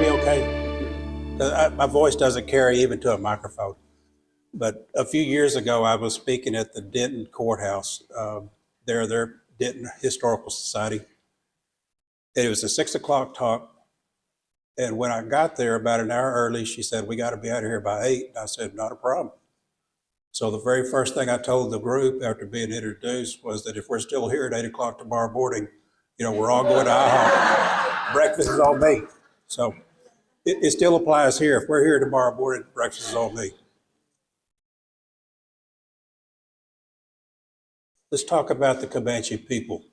me okay? My voice doesn't carry even to a microphone. But a few years ago, I was speaking at the Denton Courthouse, their Denton Historical Society. And it was a 6 o'clock talk. And when I got there about an hour early, she said, "We got to be out of here by 8." And I said, "Not a problem." So the very first thing I told the group after being introduced was that if we're still here at 8 o'clock tomorrow morning, we're all going to IHOP. Breakfast is on me. So it still applies here. If we're here tomorrow morning, breakfast is on me. Let's talk about the Comanche people.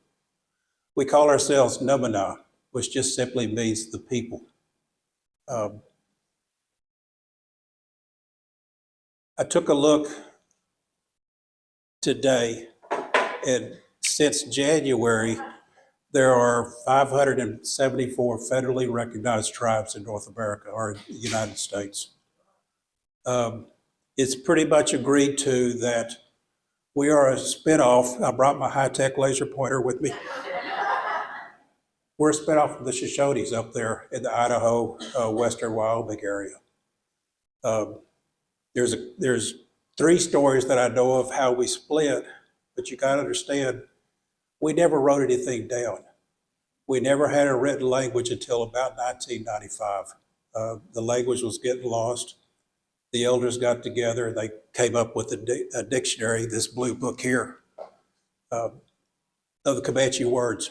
We call ourselves Numina, which just simply means the people. I took a look today, and since January, there are 574 federally recognized tribes in North America or in the United States. It's pretty much agreed to that we are a spinoff. I brought my high-tech laser pointer with me. We're a spinoff of the Shoshones up there in the Idaho, western Wyoming area. There's 3 stories that I know of how we split, but you gotta understand, we never wrote anything down. We never had a written language until about 1995. The language was getting lost. The elders got together and they came up with a dictionary, this blue book here, of the Comanche words.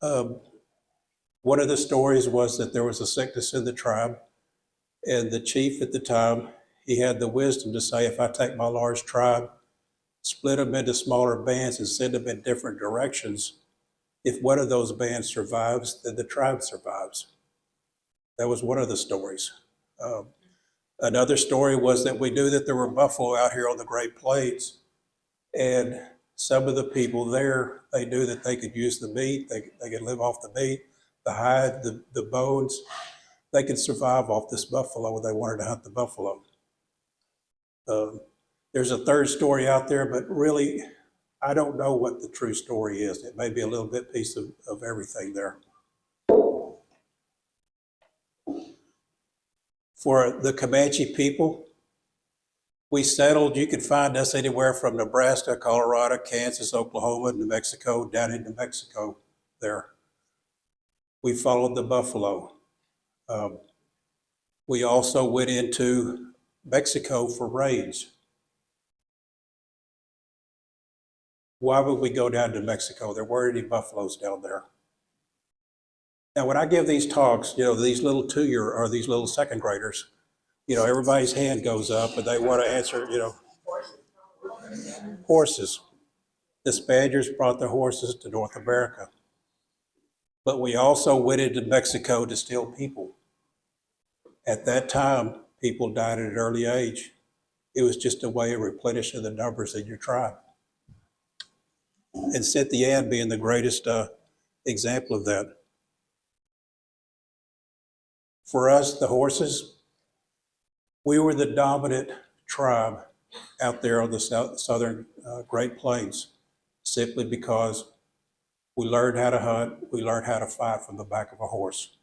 One of the stories was that there was a sickness in the tribe, and the chief at the time, he had the wisdom to say, if I take my large tribe, split them into smaller bands and send them in different directions, if one of those bands survives, then the tribe survives. That was one of the stories. Another story was that we knew that there were buffalo out here on the Great Plains, and some of the people there, they knew that they could use the meat, they could live off the meat, the hide, the bones. They could survive off this buffalo when they wanted to hunt the buffalo. There's a third story out there, but really, I don't know what the true story is. It may be a little bit piece of everything there. For the Comanche people, we settled, you could find us anywhere from Nebraska, Colorado, Kansas, Oklahoma, New Mexico, down into Mexico there. We followed the buffalo. We also went into Mexico for raids. Why would we go down to Mexico? There weren't any buffaloes down there. Now, when I give these talks, these little 2-year or these little second graders, everybody's hand goes up and they want to answer, horses. The Spaniards brought their horses to North America. But we also went into Mexico to steal people. At that time, people died at an early age. It was just a way of replenishing the numbers in your tribe. And Cynthia Ann being the greatest example of that. For us, the horses, we were the dominant tribe out there on the southern Great Plains, simply because we learned how to hunt, we learned how to fight from the back of a horse.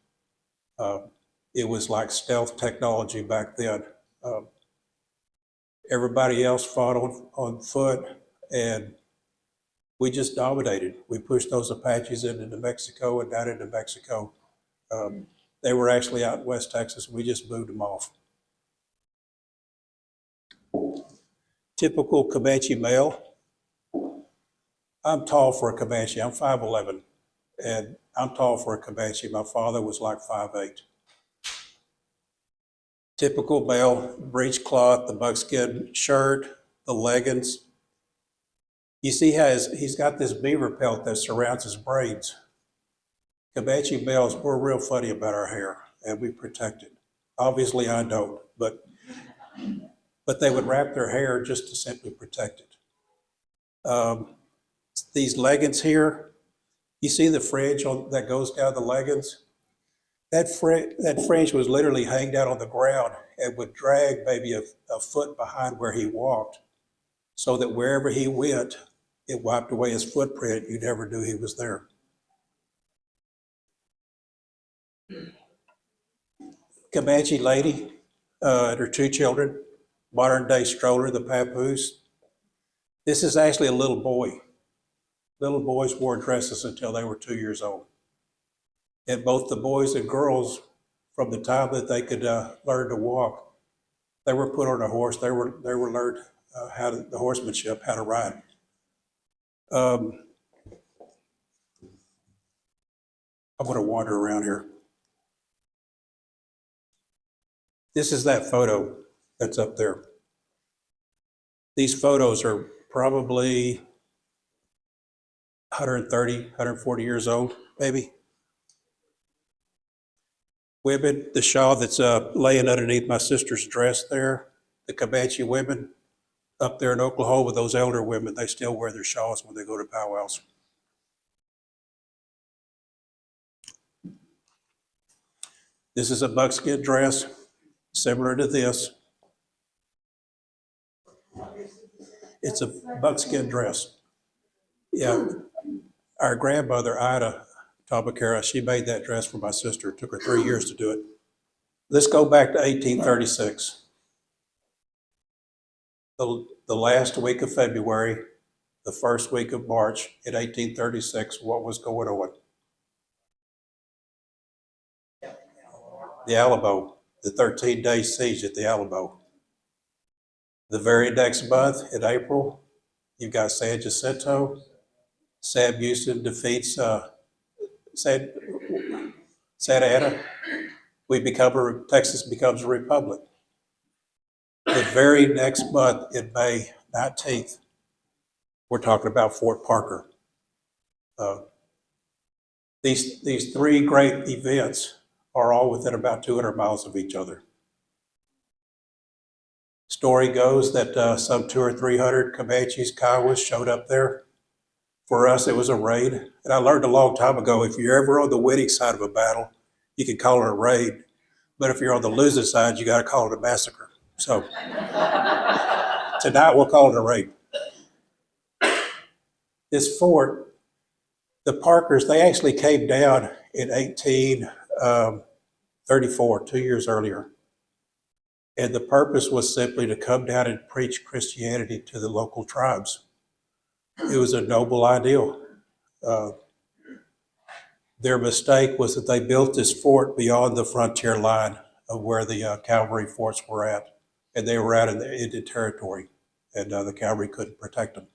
It was like stealth technology back then. Everybody else fought on foot, and we just dominated. We pushed those Apaches into New Mexico and down into Mexico. They were actually out in West Texas. We just moved them off. Typical Comanche male. I'm tall for a Comanche. I'm 5'11", and I'm tall for a Comanche. My father was like 5'8". Typical male, breechcloth, the buckskin shirt, the leggings. You see how he's got this beaver pelt that surrounds his braids. Comanche males, we're real funny about our hair, and we protect it. Obviously, I don't, but they would wrap their hair just to simply protect it. These leggings here, you see the fringe that goes down the leggings? That fringe was literally hanged out on the ground and would drag maybe a foot behind where he walked, so that wherever he went, it wiped away his footprint. You never knew he was there. Comanche lady and her two children, modern day stroller, the papoose. This is actually a little boy. Little boys wore dresses until they were 2 years old. And both the boys and girls, from the time that they could learn to walk, they were put on a horse. They were learned the horsemanship, how to ride. I'm going to wander around here. This is that photo that's up there. These photos are probably 130, 140 years old, maybe. Women, the shawl that's laying underneath my sister's dress there, the Comanche women up there in Oklahoma, those elder women, they still wear their shawls when they go to powwows. This is a buckskin dress, similar to this. It's a buckskin dress. Yeah, our grandmother, Ida Tahmahkera, she made that dress for my sister. It took her 3 years to do it. Let's go back to 1836. The last week of February, the first week of March in 1836, what was going on? The Alamo, the 13-day siege at the Alamo. The very next month, in April, you've got San Jacinto. Sam Houston defeats Santa Anna. Texas becomes a republic. The very next month, in May 19th, we're talking about Fort Parker. These three great events are all within about 200 miles of each other. Story goes that some 200 or 300 Comanches, Kiowas showed up there. For us, it was a raid. And I learned a long time ago, if you're ever on the winning side of a battle, you can call it a raid. But if you're on the losing side, you got to call it a massacre. So tonight we'll call it a raid. This fort, the Parkers, they actually came down in 1834, 2 years earlier. And the purpose was simply to come down and preach Christianity to the local tribes. It was a noble ideal. Their mistake was that they built this fort beyond the frontier line of where the cavalry forts were at. And they were out in the Indian territory, and the cavalry couldn't protect them.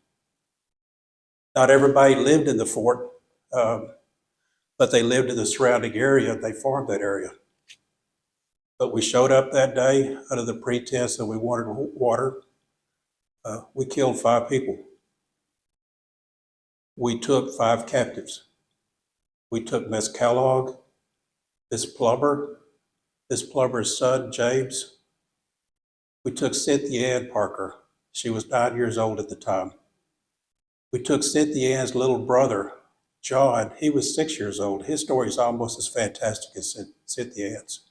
Not everybody lived in the fort, but they lived in the surrounding area. They farmed that area. But we showed up that day under the pretense that we wanted water. We killed 5 people. We took 5 captives. We took Miss Kellogg, Miss Plumber's son, James. We took Cynthia Ann Parker. She was 9 years old at the time. We took Cynthia Ann's little brother, John. He was 6 years old. His story is almost as fantastic as Cynthia Ann's.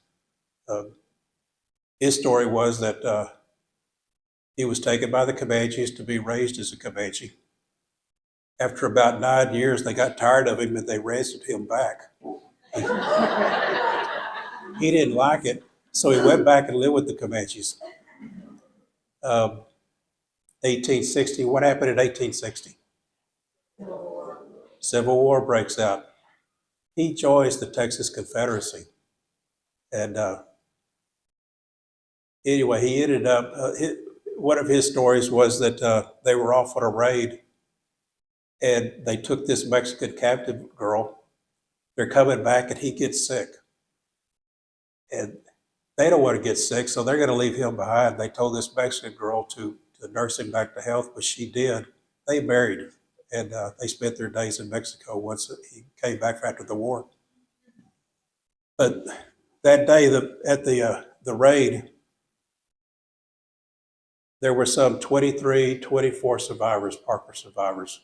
His story was that he was taken by the Comanches to be raised as a Comanche. After about 9 years, they got tired of him and they ransomed him back. He didn't like it, so he went back and lived with the Comanches. 1860, what happened in 1860? Civil War breaks out. He joins the Texas Confederacy. And anyway, he ended up, one of his stories was that they were off on a raid and they took this Mexican captive girl. They're coming back and he gets sick. And they don't want to get sick, so they're going to leave him behind. They told this Mexican girl to nurse him back to health, but she did. They married, and they spent their days in Mexico once he came back after the war. But that day at the raid, there were some 23, 24 survivors, Parker survivors.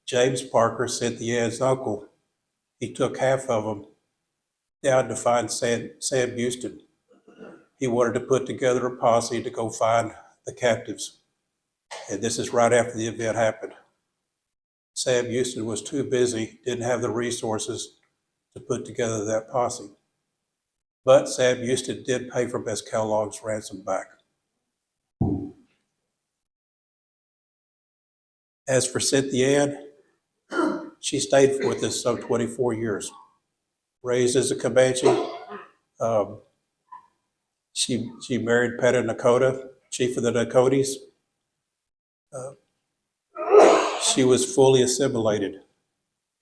James Parker, Cynthia Ann's uncle, he took half of them down to find Sam Houston. He wanted to put together a posse to go find the captives. And this is right after the event happened. Sam Houston was too busy, didn't have the resources to put together that posse. but Sam Houston did pay for Miss Kellogg's ransom back. As for Cynthia Ann, she stayed with us some 24 years. Raised as a Comanche. She married Peta Nakota, chief of the Nakotis. She was fully assimilated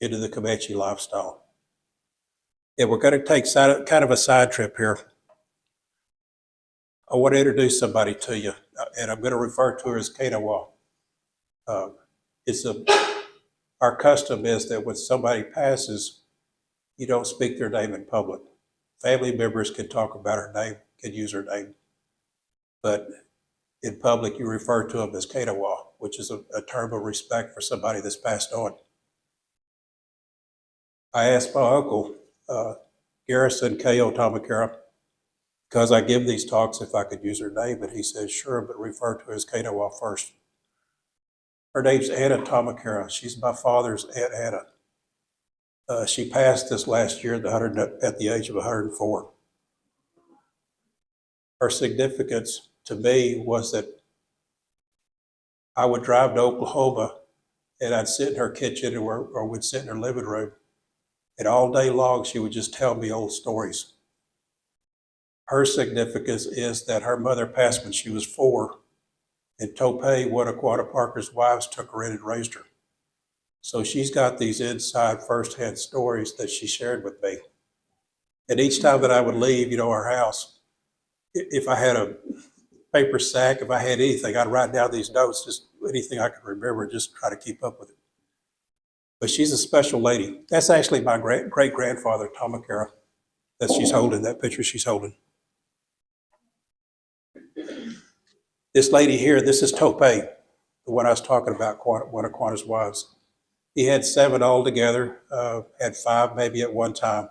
into the Comanche lifestyle. And we're going to take kind of a side trip here. I want to introduce somebody to you, and I'm going to refer to her as Quanah. Our custom is that when somebody passes, you don't speak their name in public. Family members can talk about her name, can use her name, but in public you refer to them as Quanah, which is a term of respect for somebody that's passed on. I asked my uncle, Garrison K.O. Tahmahkera, because I give these talks if I could use her name, and he says, sure, but refer to her as Quanah first. Her name's Anna Tahmahkera. She's my father's Aunt Anna. She passed this last year at the age of 104. Her significance to me was that I would drive to Oklahoma and I'd sit in her kitchen or would sit in her living room, and all day long she would just tell me old stories. Her significance is that her mother passed when she was 4, and Tope, one of Quanah Parker's wives, took her in and raised her. So she's got these inside firsthand stories that she shared with me. And each time that I would leave, our house, if I had a paper sack, if I had anything, I'd write down these notes, just anything I could remember, just try to keep up with it. But she's a special lady. That's actually my great-grandfather, Tahmahkera, that she's holding, that picture she's holding. This lady here, this is Tope, the one I was talking about, one of Quanah's wives. He had 7 altogether, had 5 maybe at one time.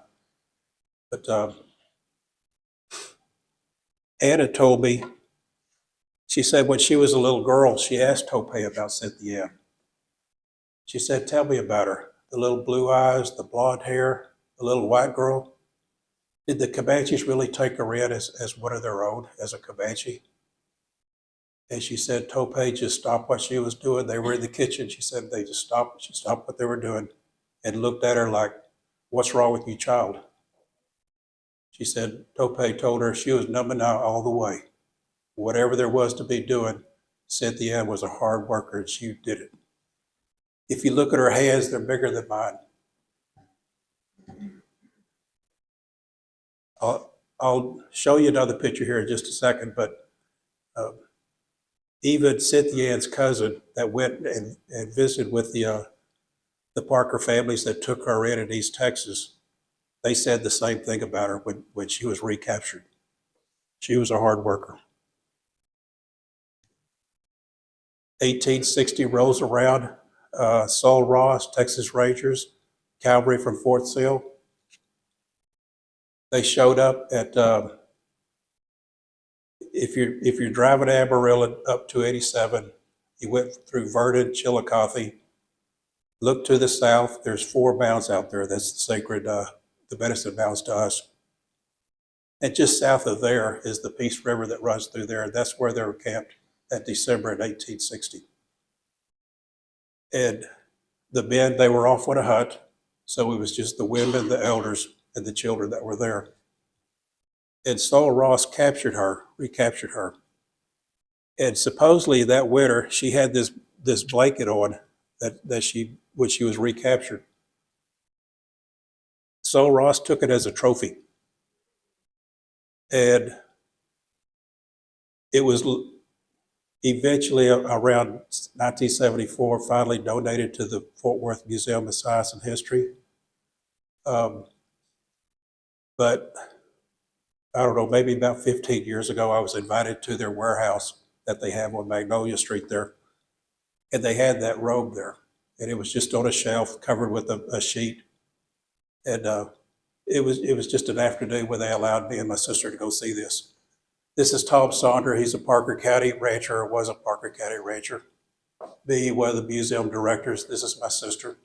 But Anna told me, she said when she was a little girl, she asked Tope about Cynthia. She said, tell me about her. The little blue eyes, the blonde hair, the little white girl. Did the Comanches really take her in as one of their own, as a Comanche? And she said, Tope just stopped what she was doing. They were in the kitchen. She said they just stopped. She stopped what they were doing and looked at her like, what's wrong with you, child? She said, Tope told her she was numbing out all the way. Whatever there was to be doing, Cynthia was a hard worker and she did it. If you look at her hands, they're bigger than mine. I'll show you another picture here in just a second, but even Cynthia Ann's cousin that went and visited with the Parker families that took her in East Texas, they said the same thing about her when she was recaptured. She was a hard worker. 1860 rolls around. Sol Ross, Texas Rangers, cavalry from Fort Sill. They showed up at, if you're driving Amarillo up to 87, you went through Vernon, Chillicothe, look to the south, there's 4 mounds out there. That's the sacred, the medicine mounds to us. And just south of there is the Peace River that runs through there. And that's where they were camped that December in 1860. And the men, they were off on a hunt. So it was just the women, the elders, and the children that were there. And Sol Ross recaptured her. And supposedly that winter, she had this blanket on when she was recaptured. Sol Ross took it as a trophy. And it was eventually around 1974 finally donated to the Fort Worth Museum of Science and History. But I don't know, maybe about 15 years ago, I was invited to their warehouse that they have on Magnolia Street there. And they had that robe there. And it was just on a shelf covered with a sheet. And it was just an afternoon where they allowed me and my sister to go see this. This is Tom Saunders. He's a Parker County rancher, or was a Parker County rancher. Me, one of the museum directors. This is my sister.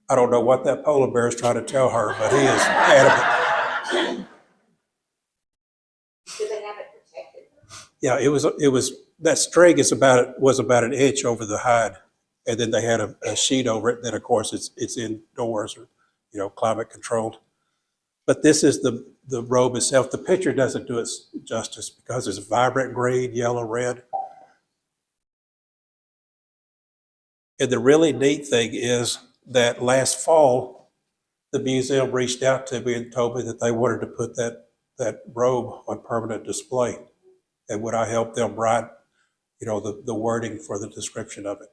I don't know what that polar bear is trying to tell her, but he is adamant. Yeah, it was that string was about an inch over the hide, and then they had a sheet over it. Then of course it's indoors or climate controlled. But this is the robe itself. The picture doesn't do it justice because it's vibrant green, yellow, red. And the really neat thing is that last fall, the museum reached out to me and told me that they wanted to put that robe on permanent display. And would I help them write, the wording for the description of it,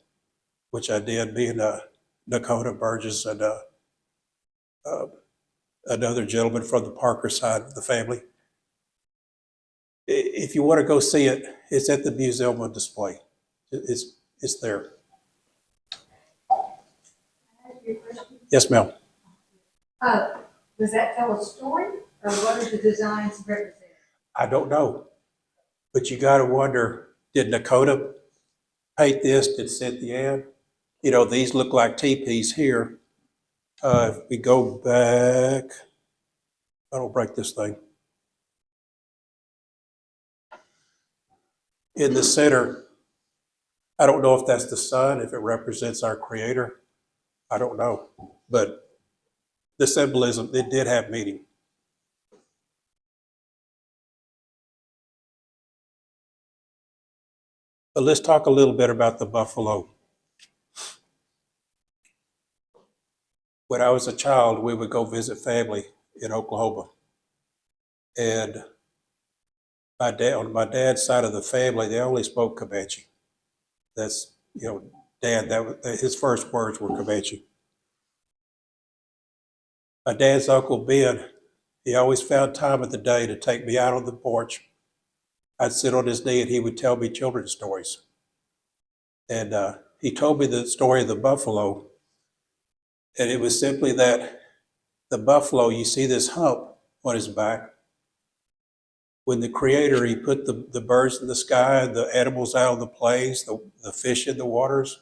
which I did, being Dakota Burgess and uh, another gentleman from the Parker side of the family. If you want to go see it, it's at the museum on display. It's there. Yes, ma'am. Does that tell a story, or what are the designs represent? I don't know, but you got to wonder: did Dakota paint this? Did Cynthia? These look like teepees here. If we go back, I don't break this thing. In the center, I don't know if that's the sun, if it represents our Creator. I don't know, but the symbolism, it did have meaning. But let's talk a little bit about the buffalo. When I was a child, we would go visit family in Oklahoma. And on my dad's side of the family, they only spoke Comanche. That's, Dad, his first words were Comanche. My dad's Uncle Ben, he always found time of the day to take me out on the porch. I'd sit on his knee and he would tell me children's stories. And he told me the story of the buffalo. And it was simply that the buffalo, you see this hump on his back. When the Creator, he put the birds in the sky, the animals out on the plains, the fish in the waters,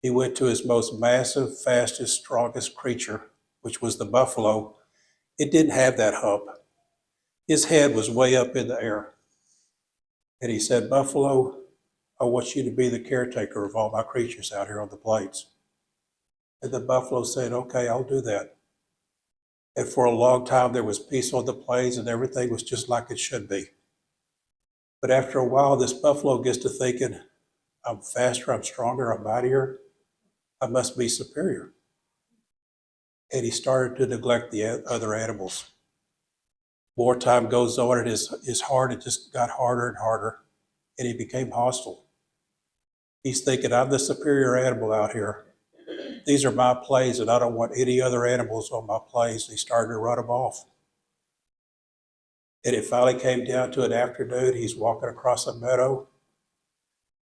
he went to his most massive, fastest, strongest creature, which was the buffalo. It didn't have that hump. His head was way up in the air. And he said, "Buffalo, I want you to be the caretaker of all my creatures out here on the plains." And the buffalo said, "Okay, I'll do that." And for a long time, there was peace on the plains and everything was just like it should be. But after a while, this buffalo gets to thinking, I'm faster, I'm stronger, I'm mightier, I must be superior. And he started to neglect the other animals. More time goes on and his heart, it just got harder and harder, and he became hostile. He's thinking, I'm the superior animal out here. These are my plains, and I don't want any other animals on my plains. He started to run them off. And it finally came down to an afternoon. He's walking across a meadow.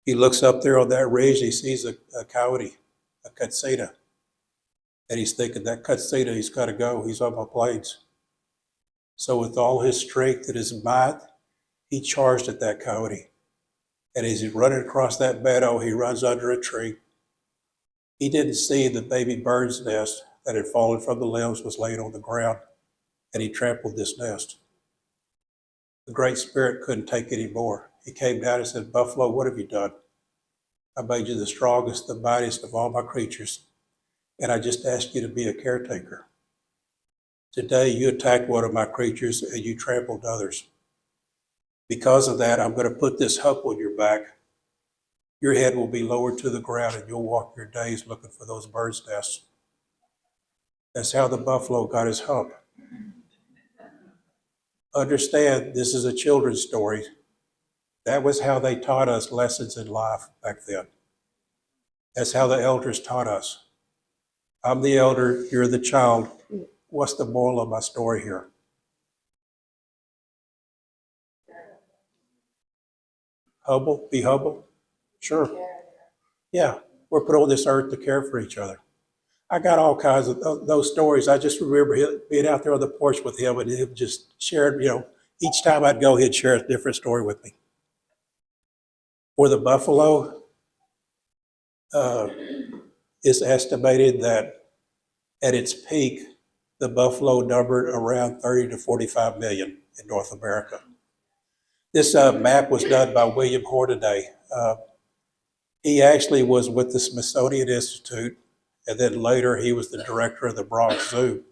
He looks up there on that ridge. He sees a coyote, a cutsita. And he's thinking, that cutsita, he's got to go. He's on my plains. So with all his strength and his might, he charged at that coyote. And as he's running across that meadow, he runs under a tree. He didn't see the baby bird's nest that had fallen from the limbs was laid on the ground, and he trampled this nest. The Great Spirit couldn't take any more. He came down and said, "Buffalo, what have you done? I made you the strongest, the mightiest of all my creatures, and I just asked you to be a caretaker. Today you attacked one of my creatures and you trampled others. Because of that, I'm going to put this hump on your back. Your head will be lowered to the ground and you'll walk your days looking for those birds' nests." That's how the buffalo got his hump. Understand, this is a children's story. That was how they taught us lessons in life back then. That's how the elders taught us. I'm the elder, you're the child. What's the moral of my story here? Humble, be humble? Sure. Yeah, we're put on this earth to care for each other. I got all kinds of those stories. I just remember being out there on the porch with him and him just sharing, each time I'd go, he'd share a different story with me. For the buffalo, it's estimated that at its peak, the buffalo numbered around 30 to 45 million in North America. This map was done by William Hornaday. He actually was with the Smithsonian Institute, and then later he was the director of the Bronx Zoo.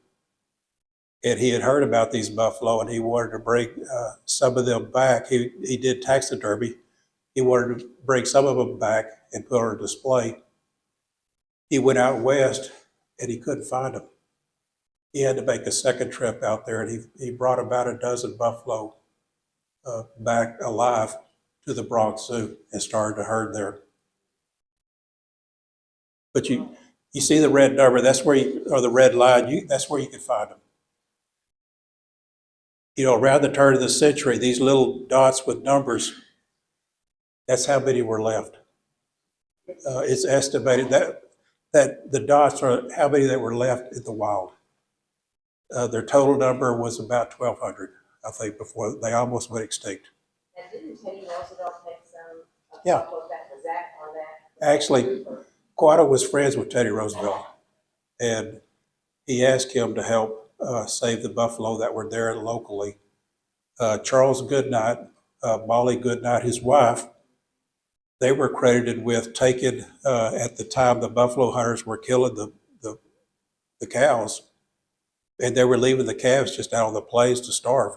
And he had heard about these buffalo, and he wanted to bring some of them back. He did taxidermy. He wanted to bring some of them back and put on a display. He went out west, and he couldn't find them. He had to make a second trip out there, and he brought about a dozen buffalo back alive to the Bronx Zoo and started to herd there. But you see the red number, that's where or the red line, that's where you can find them. You know, around the turn of the century, these little dots with numbers, that's how many were left. It's estimated that the dots are how many that were left in the wild. Their total number was about 1,200, I think, before they almost went extinct. And didn't Teddy Roosevelt take some Yeah. photos that was that or that? Actually, Quanah was friends with Teddy Roosevelt, and he asked him to help save the buffalo that were there locally. Charles Goodnight, Molly Goodnight, his wife, they were credited with taking, at the time the buffalo hunters were killing the cows, and they were leaving the calves just out on the plains to starve.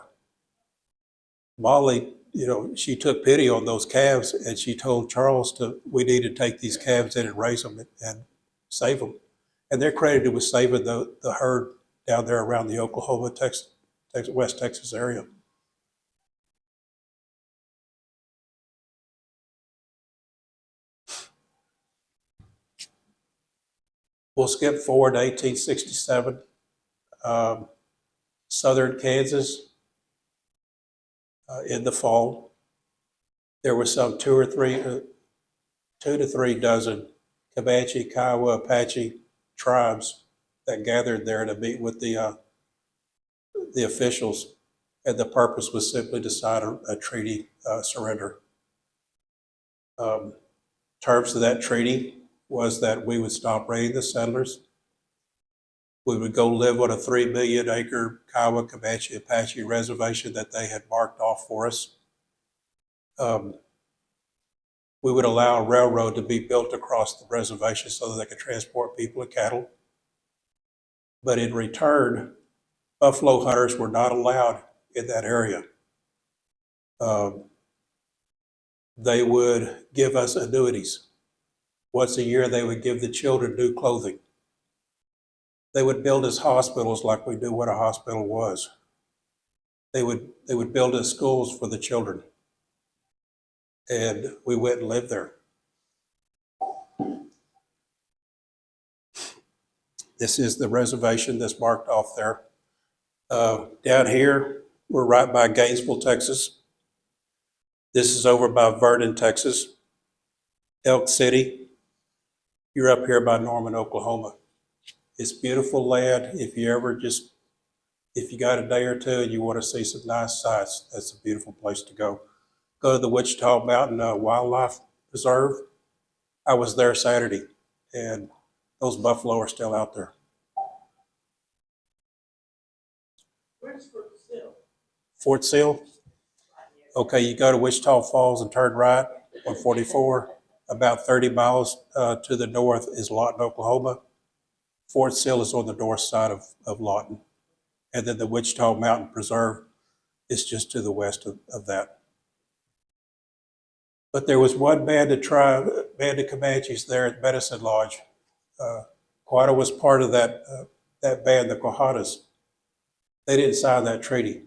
Molly, you know, she took pity on those calves, and she told Charles we need to take these calves in and raise them and save them. And they're credited with saving the herd down there around the Oklahoma, West Texas area. We'll skip forward to 1867. Southern Kansas, in the fall, there were some 2 to 3 dozen Comanche, Kiowa, Apache tribes that gathered there to meet with the officials, and the purpose was simply to sign a treaty surrender. Terms of that treaty was that we would stop raiding the settlers. We would go live on a 3 million acre Kiowa, Comanche, Apache reservation that they had marked off for us. We would allow a railroad to be built across the reservation so that they could transport people and cattle. But in return, buffalo hunters were not allowed in that area. They would give us annuities. Once a year, they would give the children new clothing. They would build us hospitals like we knew what a hospital was. They would build us schools for the children. And we went and lived there. This is the reservation that's marked off there. Down here, we're right by Gainesville, Texas. This is over by Vernon, Texas. Elk City, you're up here by Norman, Oklahoma. It's beautiful land. If you got a day or two and you want to see some nice sights, that's a beautiful place to go. Go to the Wichita Mountain Wildlife Reserve. I was there Saturday, and those buffalo are still out there. Where's Fort Sill? Fort Sill? Okay, you go to Wichita Falls and turn right on 44. About 30 miles to the north is Lawton, Oklahoma. Fort Sill is on the north side of Lawton. And then the Wichita Mountain Preserve is just to the west of that. But there was one band of Comanches there at Medicine Lodge. Quanah was part of that band, the Quahatas. They didn't sign that treaty.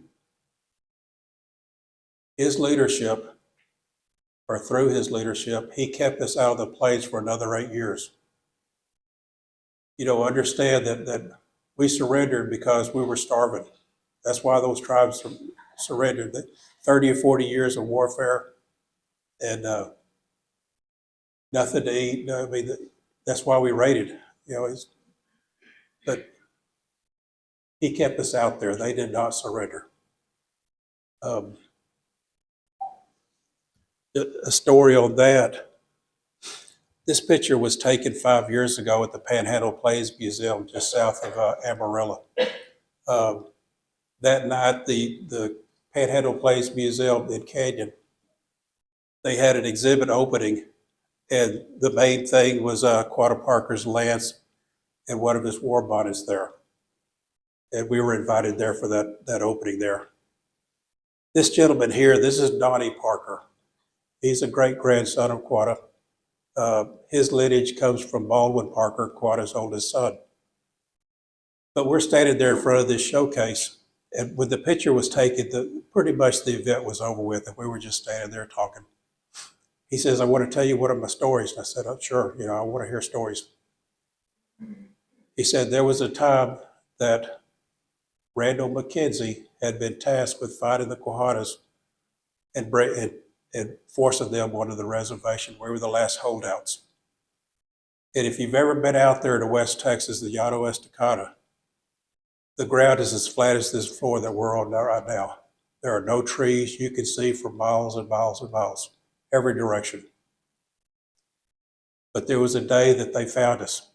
His leadership, or through his leadership, he kept us out of the plains for another 8 years. You know, understand that we surrendered because we were starving. That's why those tribes surrendered. 30 or 40 years of warfare and nothing to eat. I mean, that's why we raided. You know, but he kept us out there. They did not surrender. A story on that. This picture was taken 5 years ago at the Panhandle Plains Museum just south of Amarillo. That night, the Panhandle Plains Museum in Canyon. They had an exhibit opening, and the main thing was Quanah Parker's lance and one of his war bonnets there. And we were invited there for that opening there. This gentleman here, this is Donnie Parker. He's a great-grandson of Quanah. His lineage comes from Baldwin Parker, Quanah's oldest son. But we're standing there in front of this showcase, and when the picture was taken, pretty much the event was over with, and we were just standing there talking. He says, I want to tell you one of my stories. And I said, oh, sure, I want to hear stories. He said there was a time that Randall McKenzie had been tasked with finding the Quahanas and forcing them onto the reservation. We were the last holdouts. And if you've ever been out there to West Texas, the Llano Estacada, the ground is as flat as this floor that we're on right now. There are no trees. You can see for miles and miles and miles, every direction. But there was a day that they found us.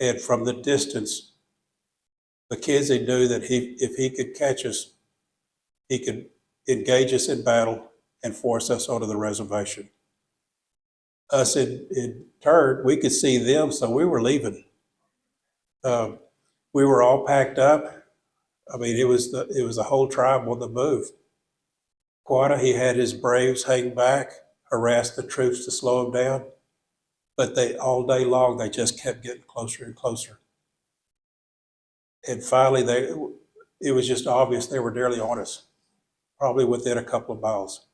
And from the distance, McKenzie knew that if he could catch us, he could engage us in battle and force us onto the reservation. Us in turn, we could see them, so we were leaving. We were all packed up. I mean, it was a whole tribe on the move. Quanah, he had his braves hang back, harass the troops to slow them down, but all day long they just kept getting closer and closer. And finally, it was just obvious they were nearly on us, probably within a couple of miles.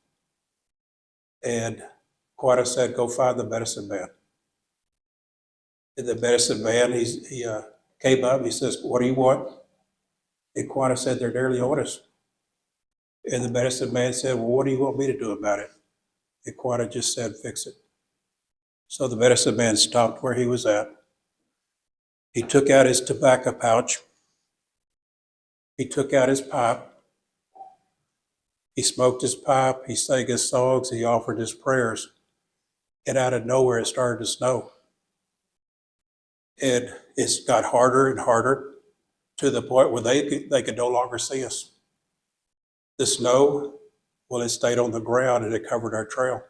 And Quanah said, "Go find the medicine man." And the medicine man, he came up. He says, "What do you want?" And Quanah said, "They're nearly on us." And the medicine man said, "Well, what do you want me to do about it?" And Quanah just said, "Fix it." So the medicine man stopped where he was at. He took out his tobacco pouch. He took out his pipe. He smoked his pipe. He sang his songs. He offered his prayers. And out of nowhere, it started to snow. And it got harder and harder to the point where they could no longer see us. The snow, well, it stayed on the ground and it covered our trail.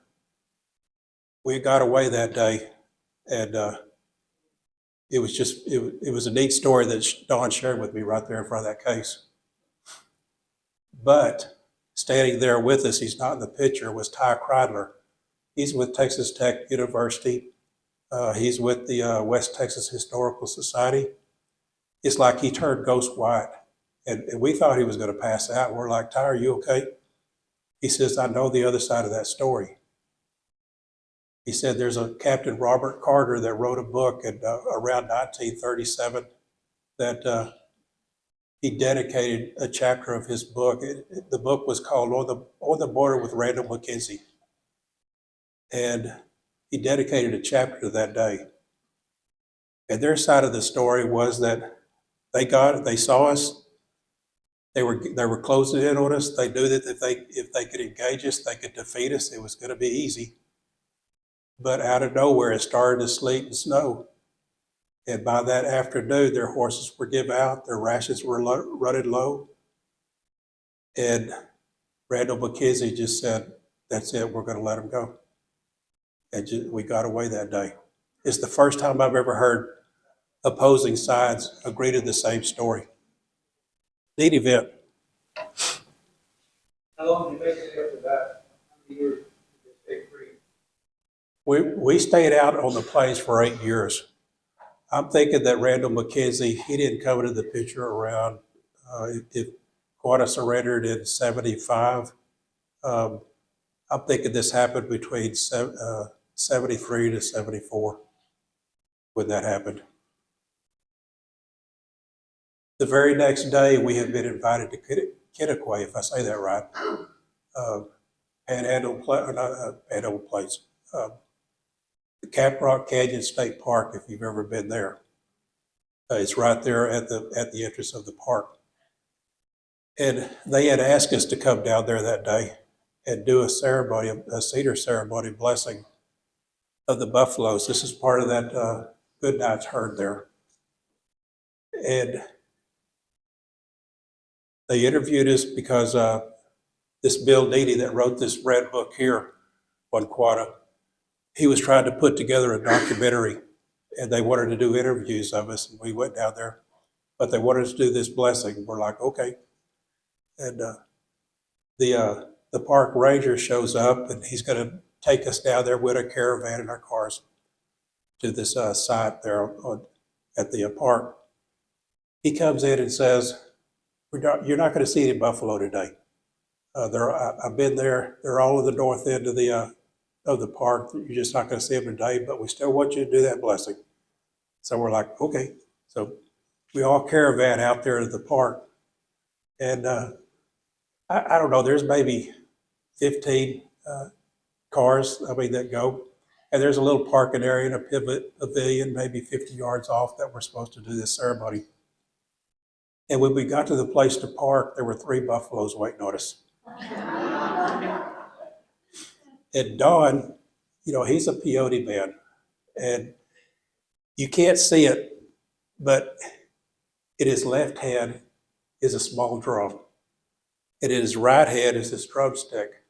We got away that day, and it was a neat story that Don shared with me right there in front of that case. But standing there with us, he's not in the picture, was Ty Kreidler. He's with Texas Tech University. He's with the West Texas Historical Society. It's like he turned ghost white. And we thought he was going to pass out. We're like, "Ty, are you okay?" He says, "I know the other side of that story." He said there's a Captain Robert Carter that wrote a book around 1937 that he dedicated a chapter of his book. The book was called On the Border with Randall McKenzie. And he dedicated a chapter to that day. And their side of the story was that they saw us. They were closing in on us. They knew that if they could engage us, they could defeat us. It was going to be easy. But out of nowhere, it started to sleet and snow. And by that afternoon, their horses were given out. Their rations were running low. And Randall McKenzie just said, "That's it. We're going to let them go." And we got away that day. It's the first time I've ever heard opposing sides agree to the same story. Neat event. How long did you make it after that? How many years did you stay free? We stayed out on the plains for 8 years. I'm thinking that Randall McKenzie, he didn't come into the picture around, if Quanah surrendered in 75. I'm thinking this happened between 73 to 74 when that happened. The very next day, we had been invited to Kennequay, if I say that right, Panhandle Place, the Caprock Canyon State Park, if you've ever been there. It's right there at the entrance of the park. And they had asked us to come down there that day and do a cedar ceremony blessing of the buffaloes. This is part of that Good Night's herd there. And they interviewed us because this Bill Deedy that wrote this red book here on Quanah, he was trying to put together a documentary, and they wanted to do interviews of us, and we went down there, but they wanted us to do this blessing. We're like, okay. And the park ranger shows up, and he's going to take us down there with a caravan in our cars to this site there at the park. He comes in and says, "You're not going to see any buffalo today. I've been there. They're all in the north end of the park. You're just not going to see them today, but we still want you to do that blessing." So we're like, okay. So we all caravan out there to the park, and I don't know. There's maybe 15 cars, that go. And there's a little parking area and a pavilion, maybe 50 yards off, that we're supposed to do this ceremony. And when we got to the place to park, there were 3 buffaloes waiting on us. And Don, he's a peyote man. And you can't see it, but in his left hand is a small drum. And in his right hand is this drumstick.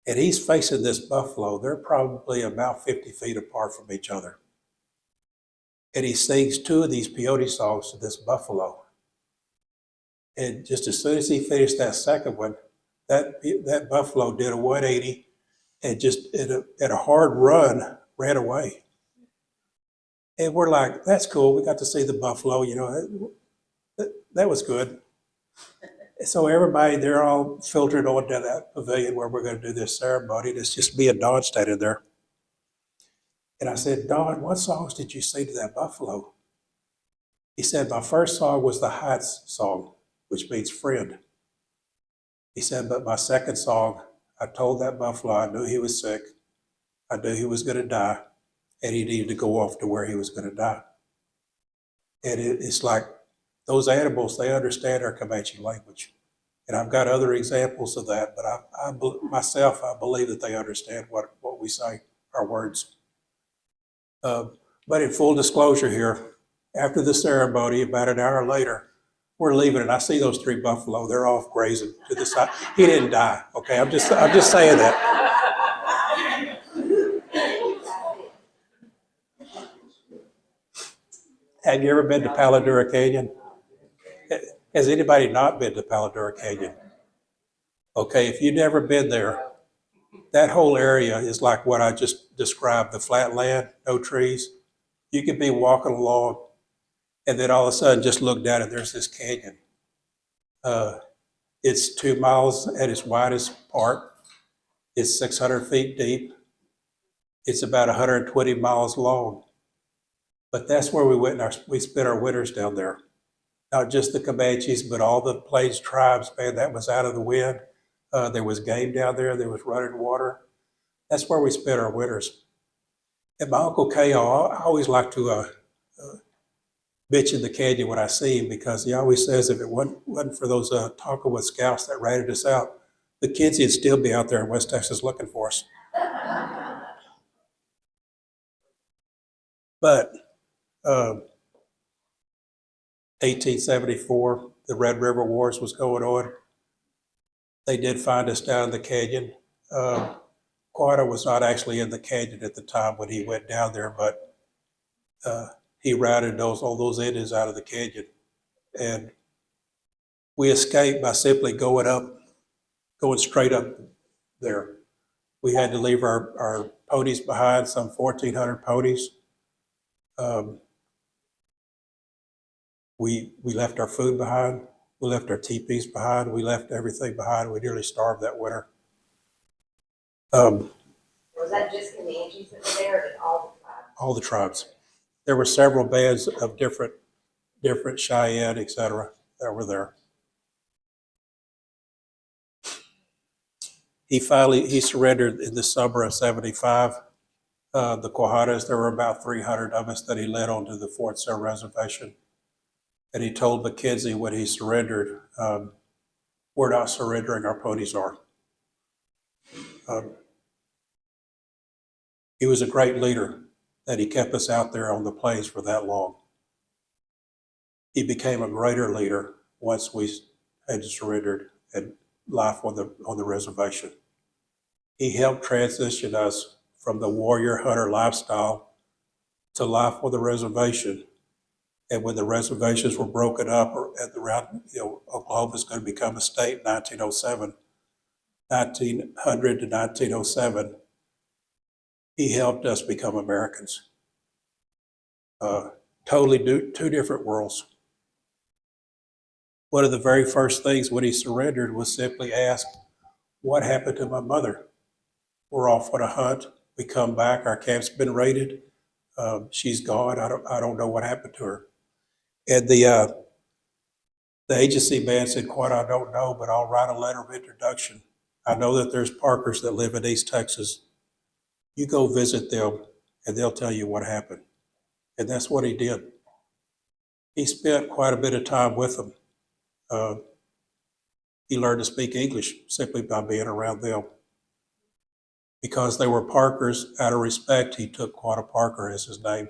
And he's facing this buffalo. They're probably about 50 feet apart from each other. And he sings 2 of these peyote songs to this buffalo. And just as soon as he finished that second one, that buffalo did a 180 and just at a hard run ran away. And we're like, that's cool. We got to see the buffalo, that was good. So everybody, they're all filtered onto that pavilion where we're going to do this ceremony. And it's just me and Don standing there. And I said, "Don, what songs did you sing to that buffalo?" He said, "My first song was the Heights song, which means friend." He said, "But my second song, I told that buffalo I knew he was sick. I knew he was going to die, and he needed to go off to where he was going to die." And it's like those animals, they understand our Comanche language. And I've got other examples of that, but I believe that they understand what we say, our words. But in full disclosure here, after the ceremony, about an hour later, we're leaving, and I see those 3 buffalo. They're off grazing to the side. He didn't die. Okay, I'm just saying that. Have you ever been to Paladura Canyon? Has anybody not been to Paladura Canyon? Okay, if you've never been there, that whole area is like what I just described, the flat land, no trees. You could be walking along, and then all of a sudden just look down and there's this canyon. It's 2 miles at its widest part. It's 600 feet deep. It's about 120 miles long. But that's where we spent our winters down there. Not just the Comanches, but all the Plains tribes, man, that was out of the wind. There was game down there. There was running water. That's where we spent our winters. And my Uncle K.O., I always like to bitch in the canyon when I see him, because he always says if it wasn't for those Tonkawa scouts that ratted us out, the kids would still be out there in West Texas looking for us. But 1874, the Red River Wars was going on. They did find us down in the canyon. Quanah was not actually in the canyon at the time when he went down there, but he routed all those Indians out of the canyon. And we escaped by simply going straight up there. We had to leave our ponies behind, some 1,400 ponies. We left our food behind. We left our teepees behind. We left everything behind. We nearly starved that winter. Was that just Comanches that were there, or did all the tribes? All the tribes. There were several bands of different Cheyenne, et cetera, that were there. He surrendered in the summer of 75. The Quahatas, there were about 300 of us that he led onto the Fort Sill Reservation. And he told McKenzie when he surrendered, "We're not surrendering, our ponies are." He was a great leader, that he kept us out there on the plains for that long. He became a greater leader once we had surrendered, and life on the reservation. He helped transition us from the warrior hunter lifestyle to life on the reservation. And when the reservations were broken up or at the round, Oklahoma was going to become a state in 1907, 1900 to 1907, he helped us become Americans. Totally two different worlds. One of the very first things when he surrendered was simply ask, what happened to my mother? We're off on a hunt. We come back, our camp's been raided. She's gone. I don't know what happened to her. And the agency man said, Quanah, I don't know, but I'll write a letter of introduction. I know that there's Parkers that live in East Texas. You go visit them and they'll tell you what happened. And that's what he did. He spent quite a bit of time with them. He learned to speak English simply by being around them. Because they were Parkers, out of respect, he took Quanah Parker as his name,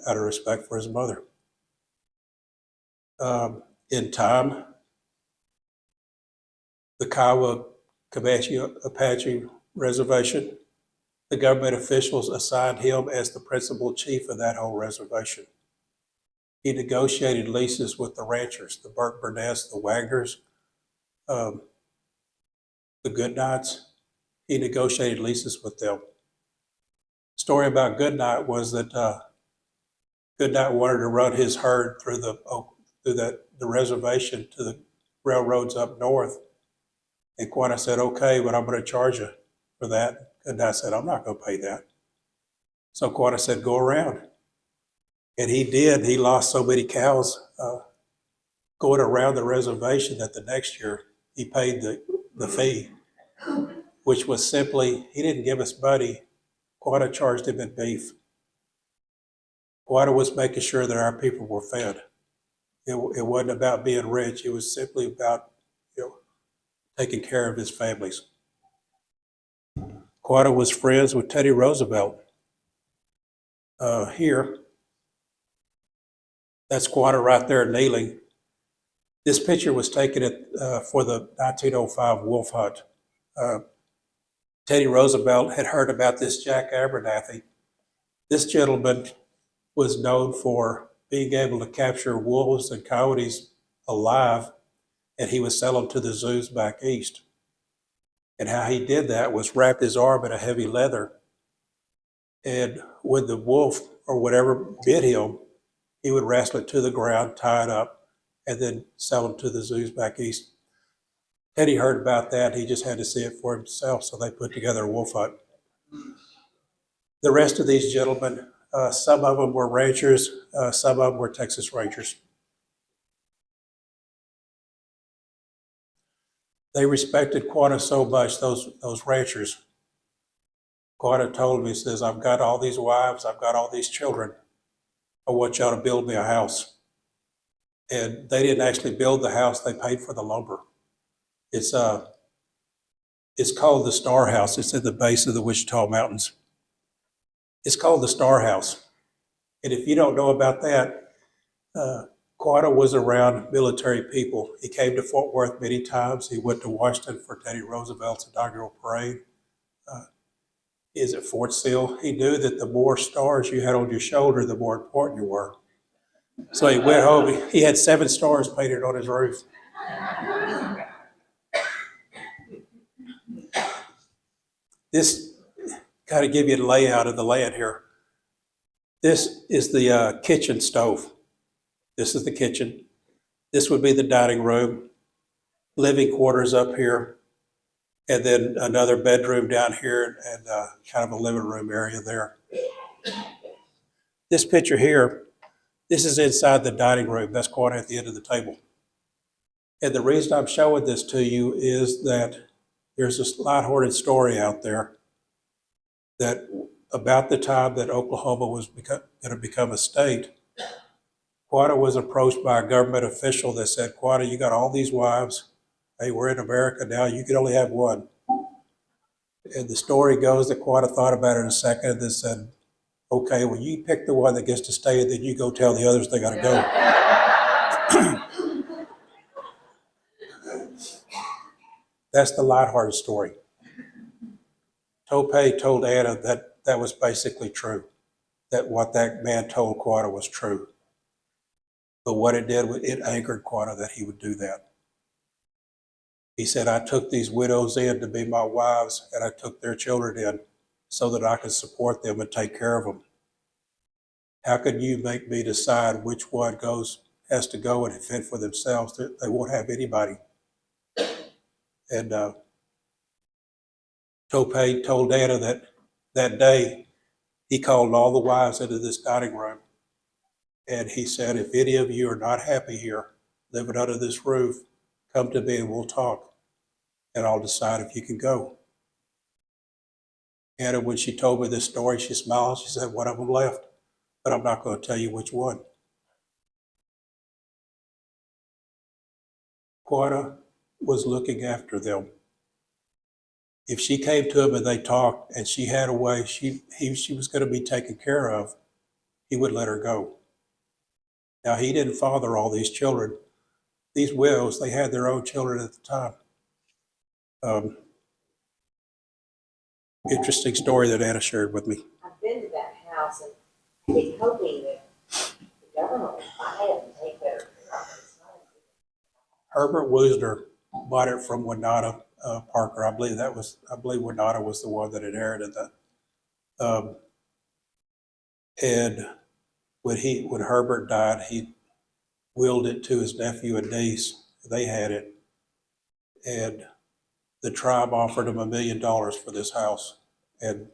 out of respect for his mother. In time, the Kiowa Comanche Apache Reservation, the government officials assigned him as the principal chief of that whole reservation. He negotiated leases with the ranchers, the Burke Burness, the Wagners, the Goodnights. He negotiated leases with them. Story about Goodnight was that Goodnight wanted to run his herd through the reservation to the railroads up north. And Quanah said, okay, but I'm going to charge you for that. Goodnight said, I'm not going to pay that. So Quanah said, go around. And he did. He lost so many cows going around the reservation that the next year he paid the fee, which was simply, he didn't give us money. Quanah charged him in beef. Quanah was making sure that our people were fed. It wasn't about being rich. It was simply about taking care of his families. Quanah was friends with Teddy Roosevelt. Here, that's Quanah right there kneeling. This picture was taken for the 1905 wolf hunt. Teddy Roosevelt had heard about this Jack Abernathy. This gentleman was known for being able to capture wolves and coyotes alive, and he would sell them to the zoos back east. And how he did that was wrap his arm in a heavy leather, and when the wolf or whatever bit him, he would wrestle it to the ground, tie it up, and then sell them to the zoos back east. Teddy heard about that. He just had to see it for himself, so they put together a wolf hunt. The rest of these gentlemen, some of them were ranchers, some of them were Texas Rangers. They respected Quanah so much, those ranchers. Quanah told me, he says, I've got all these wives, I've got all these children. I want y'all to build me a house. And they didn't actually build the house, they paid for the lumber. It's called the Star House. It's at the base of the Wichita Mountains. It's called the Star House. And if you don't know about that, Quanah was around military people. He came to Fort Worth many times. He went to Washington for Teddy Roosevelt's inaugural parade. Is at Fort Sill. He knew that the more stars you had on your shoulder, the more important you were. So he went home. He had 7 stars painted on his roof. This kind of give you the layout of the land here. This is the kitchen stove. This is the kitchen. This would be the dining room, living quarters up here, and then another bedroom down here and kind of a living room area there. This picture here, this is inside the dining room. That's Quanah at the end of the table. And the reason I'm showing this to you is that there's this lighthearted story out there that about the time that Oklahoma was going to become a state, Quanah was approached by a government official that said, Quanah, you got all these wives. Hey, we're in America now, you can only have one. And the story goes that Quanah thought about it a second and then said, okay, well, you pick the one that gets to stay and then you go tell the others they gotta go. That's the lighthearted story. Tope told Anna that that was basically true, that what that man told Quanah was true. But what it did, it angered Quanah that he would do that. He said, I took these widows in to be my wives, and I took their children in so that I could support them and take care of them. How can you make me decide which one has to go and fend for themselves? They won't have anybody. And Tope told Anna that day he called all the wives into this dining room, and he said, if any of you are not happy here, living under this roof, come to me and we'll talk, and I'll decide if you can go. Anna, when she told me this story, she smiled. She said, one of them left, but I'm not going to tell you which one. Quanah was looking after them. If she came to him and they talked and she had a way she was going to be taken care of, he would let her go. Now, he didn't father all these children. These widows, they had their own children at the time. Interesting story that Anna shared with me. I've been to that house and I keep hoping that the government will buy it and take better care of it. It's not a Herbert Wisner bought it from Quanah Parker. I believe Quanah was the one that inherited that. And when Herbert died, he willed it to his nephew and niece. They had it, and the tribe offered him $1 million for this house, and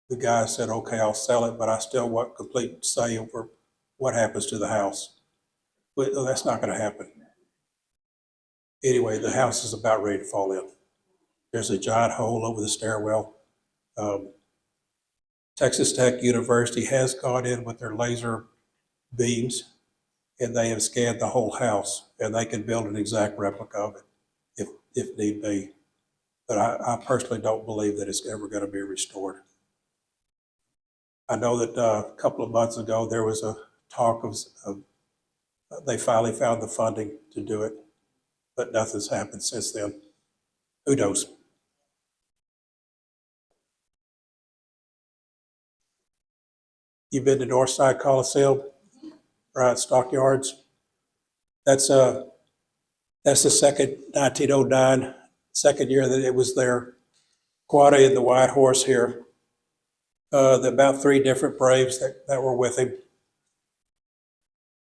the guy said, "Okay, I'll sell it, but I still want complete say over what happens to the house." But that's not going to happen. Anyway, the house is about ready to fall in. There's a giant hole over the stairwell. Texas Tech University has gone in with their laser beams, and they have scanned the whole house, and they can build an exact replica of it if need be. But I personally don't believe that it's ever going to be restored. I know that a couple of months ago there was a talk of they finally found the funding to do it, but nothing's happened since then. Who knows? You've been to Northside Coliseum, right? Stockyards. That's the second 1909, second year that it was there. Quanah and the White Horse here. About 3 different braves that were with him.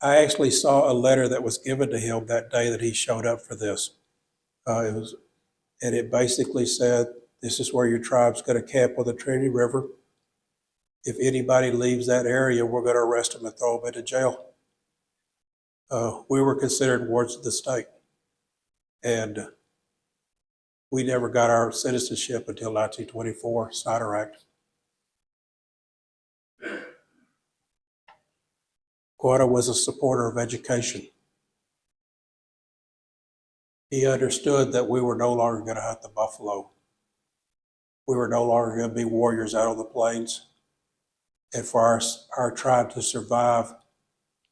I actually saw a letter that was given to him that day that he showed up for this. And it basically said, "This is where your tribe's going to camp on the Trinity River. If anybody leaves that area, we're going to arrest them and throw them into jail." We were considered wards of the state, and we never got our citizenship until 1924, Snyder Act. Quanah was a supporter of education. He understood that we were no longer going to hunt the buffalo. We were no longer going to be warriors out on the plains. And for our tribe to survive,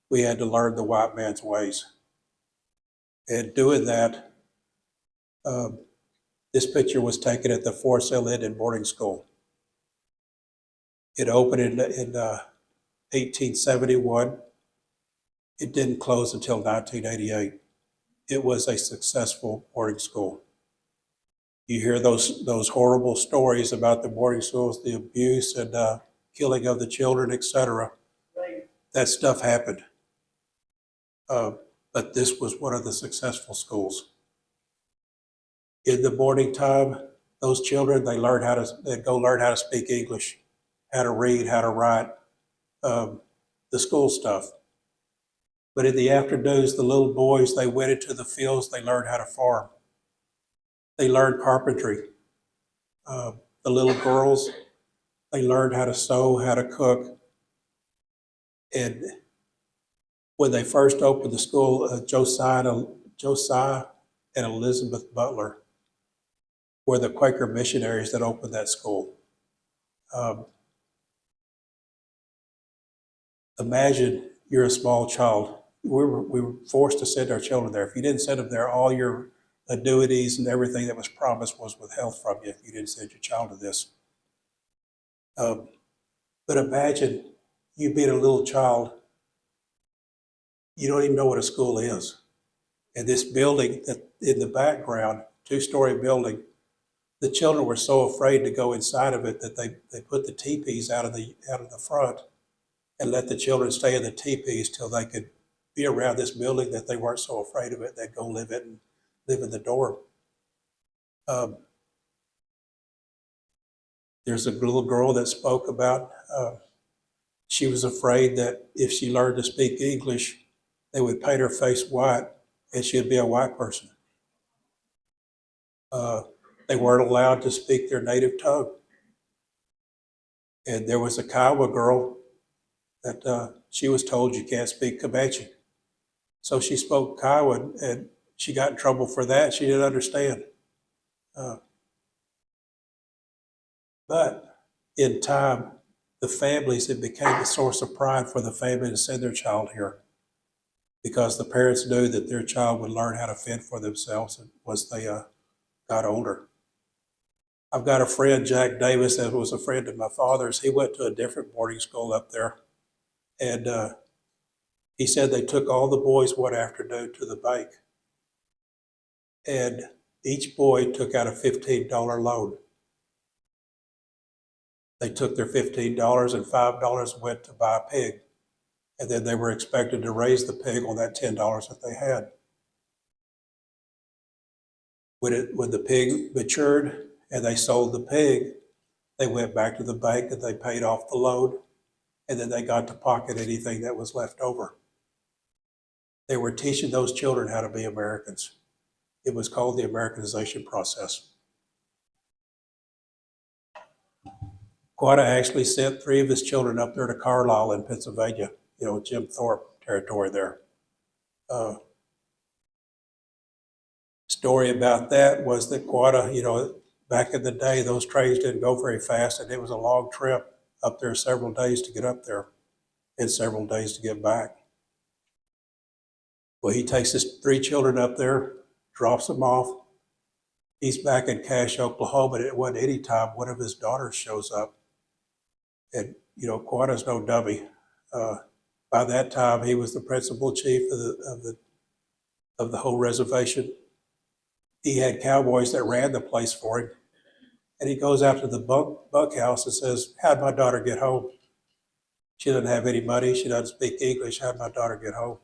we had to learn the white man's ways. And doing that, this picture was taken at the Forest Hill Indian Boarding School. It opened in 1871. It didn't close until 1988. It was a successful boarding school. You hear those horrible stories about the boarding schools, the abuse and killing of the children, etc. That stuff happened. But this was one of the successful schools. In the boarding time, those children, they'd go learn how to speak English, how to read, how to write, the school stuff. But in the afternoons, the little boys, they went into the fields, they learned how to farm. They learned carpentry. The little girls, they learned how to sew, how to cook. And when they first opened the school, Josiah and Elizabeth Butler were the Quaker missionaries that opened that school. Imagine you're a small child. We were forced to send our children there. If you didn't send them there, all your annuities and everything that was promised was withheld from you if you didn't send your child to this. But imagine you being a little child, you don't even know what a school is. And this building that in the background, two-story building, the children were so afraid to go inside of it that they put the teepees out of the front and let the children stay in the teepees till they could be around this building that they weren't so afraid of it. They'd go live in the dorm. There's a little girl that spoke about, she was afraid that if she learned to speak English, they would paint her face white and she'd be a white person. They weren't allowed to speak their native tongue. And there was a Kiowa girl that she was told you can't speak Comanche. So she spoke Kiowa and she got in trouble for that. She didn't understand. But in time, the families, it became a source of pride for the family to send their child here because the parents knew that their child would learn how to fend for themselves once they got older. I've got a friend, Jack Davis, that was a friend of my father's. He went to a different boarding school up there. And he said they took all the boys one afternoon to the bank. And each boy took out a $15 loan. They took their $15 and $5 went to buy a pig. And then they were expected to raise the pig on that $10 that they had. When the pig matured and they sold the pig, they went back to the bank and they paid off the loan, and then they got to pocket anything that was left over. They were teaching those children how to be Americans. It was called the Americanization process. Quanah actually sent 3 of his children up there to Carlisle in Pennsylvania, Jim Thorpe territory there. Story about that was that Quanah, back in the day, those trains didn't go very fast, and it was a long trip up there, several days to get up there and several days to get back. Well, he takes his 3 children up there, drops them off. He's back in Cache, Oklahoma, and it wasn't any time one of his daughters shows up. And, Quanah's no dummy. By that time, he was the principal chief of the whole reservation. He had cowboys that ran the place for him. And he goes out to the bunkhouse and says, "How'd my daughter get home? She doesn't have any money. She doesn't speak English. How'd my daughter get home?"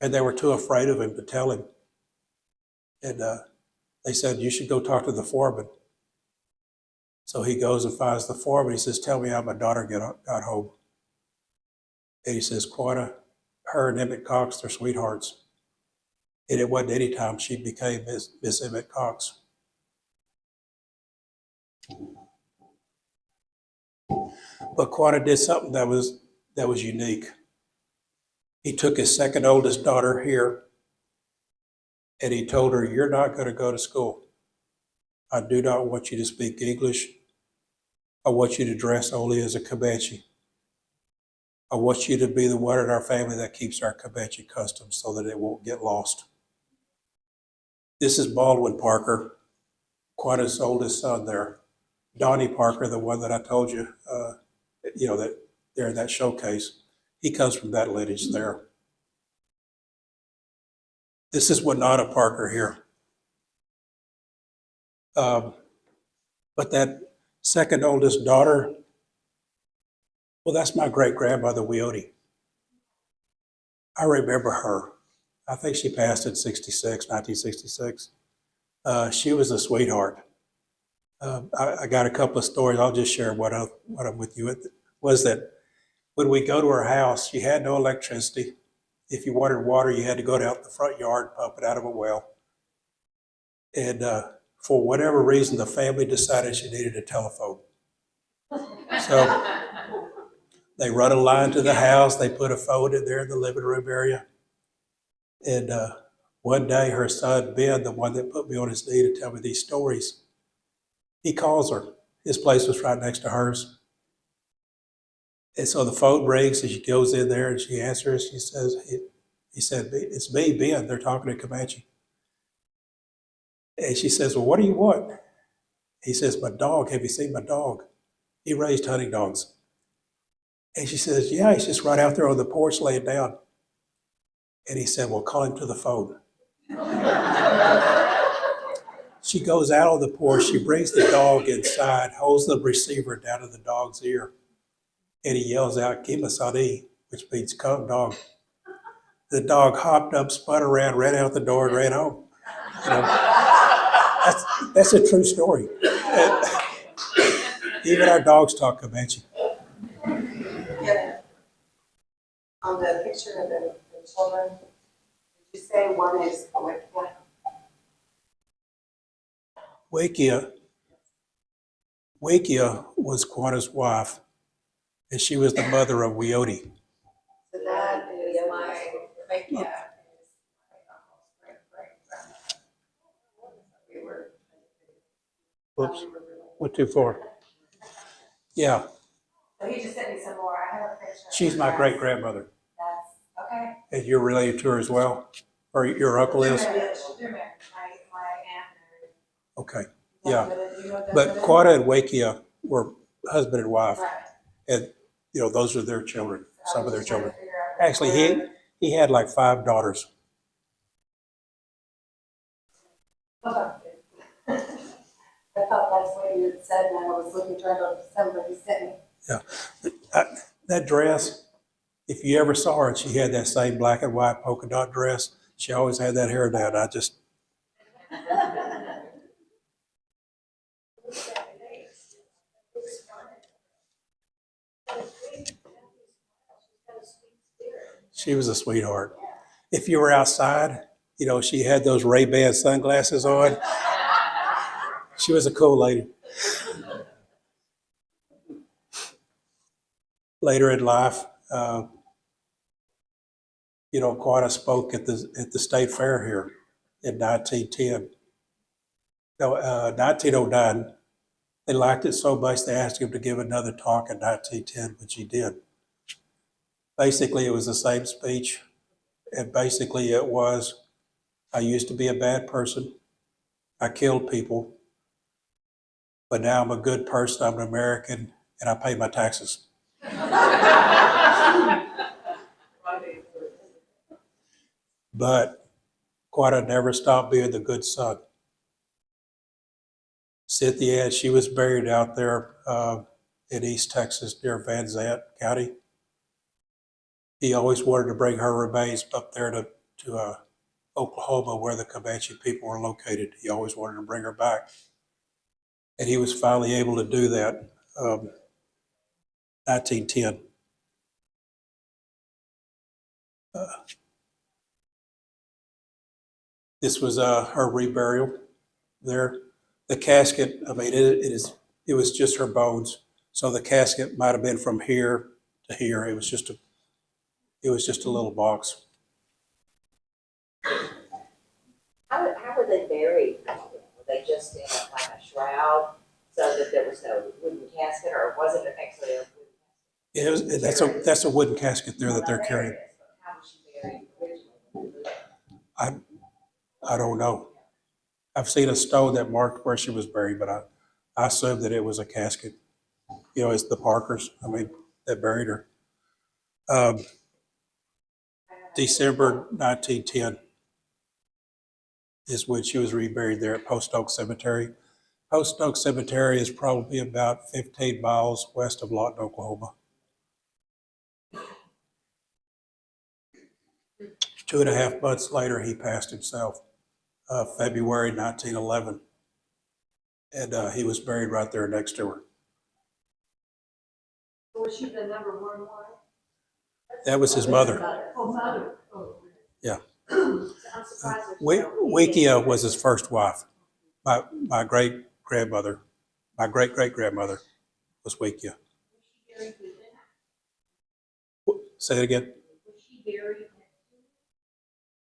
And they were too afraid of him to tell him. And they said, "You should go talk to the foreman." So he goes and finds the foreman. He says, "Tell me how my daughter got home." And he says, "Quanah, her and Emmett Cox, they're sweethearts." And it wasn't any time she became Miss Emmett Cox. But Quanah did something that was unique. He took his second oldest daughter here and he told her, "You're not going to go to school. I do not want you to speak English. I want you to dress only as a Comanche. I want you to be the one in our family that keeps our Comanche customs so that it won't get lost." This is Baldwin Parker, Quanah's oldest son there. Donnie Parker, the one that I told you, that there in that showcase, he comes from that lineage there. This is Quanah Parker here. But that second oldest daughter, well, that's my great grandmother, Wioti. I remember her. I think she passed in 1966. She was a sweetheart. I got a couple of stories. I'll just share what I'm with you. It was that when we go to her house, she had no electricity. If you wanted water, you had to go down the front yard and pump it out of a well. And for whatever reason, the family decided she needed a telephone. So they run a line to the house. They put a phone in there in the living room area. And one day, her son, Ben, the one that put me on his knee to tell me these stories, he calls her. His place was right next to hers. And so the phone rings and she goes in there and she answers. He said, "It's me, Ben. They're talking to Comanche." And she says, well, what do you want? He says, my dog. Have you seen my dog? He raised hunting dogs. And she says, yeah, he's just right out there on the porch laying down. And he said, well, call him to the phone. She goes out on the porch, she brings the dog inside, holds the receiver down to the dog's ear, and he yells out, Kimasani, which means come dog. The dog hopped up, spun around, ran out the door, and ran home. You know, that's a true story. Even our dogs talk Comanche. Yeah. On the picture of the children, did you say one is what? Wakia was Quanah's wife, and she was the mother of Wioti. So that is my, yeah. We were. Whoops, went too far. Yeah, So he just sent me some more. I have a picture. she's my great-grandmother, That's, okay. and you're related to her as well? Or your uncle is? They're married. My aunt married. Okay, yeah. You know But that- Quanah and Wakia were husband and wife, Right. and, you know, those are their children, some of their children. I was just trying to figure out Actually, he had like 5 daughters. I thought that's what you had said, and I was looking, trying to December, you sent me. That dress, if you ever saw her, she had that same black and white polka dot dress. She always had that hair down. I just, she was a sweetheart. If you were outside, you know, she had those Ray-Ban sunglasses on. She was a cool lady. Later in life, you know, Quanah spoke at the state fair here in 1910. No, 1909. They liked it so much they asked him to give another talk in 1910, which he did. Basically, it was the same speech, and basically it was, I used to be a bad person. I killed people, but now I'm a good person. I'm an American, and I pay my taxes. But Quanah never stopped being the good son. Cynthia, she was buried out there in East Texas near Van Zant County. He always wanted to bring her remains up there to Oklahoma, where the Comanche people were located. He always wanted to bring her back. And he was finally able to do that, 1910. This was her reburial there. The casket, I mean, it was just her bones. So the casket might have been from here to here. It was just a little box. How were they buried? Were they just in a kind of shroud so that there was no wooden casket, or was it actually a wooden casket? That's a wooden casket there that they're carrying. How was she buried originally? I don't know. I've seen a stone that marked where she was buried, but I assume that it was a casket. You know, it's the Parkers, I mean, that buried her. December 1910 is when she was reburied there at Post Oak Cemetery. Post Oak Cemetery is probably about 15 miles west of Lawton, Oklahoma. 2.5 months later, he passed himself, February 1911. And he was buried right there next to her. Was she the number 1 wife? That was his mother. Oh, mother. Oh. Yeah. I'm surprised there's no- Wikia was his first wife. My great-grandmother, my great-great-grandmother was Wikia. Say it again. Was she buried next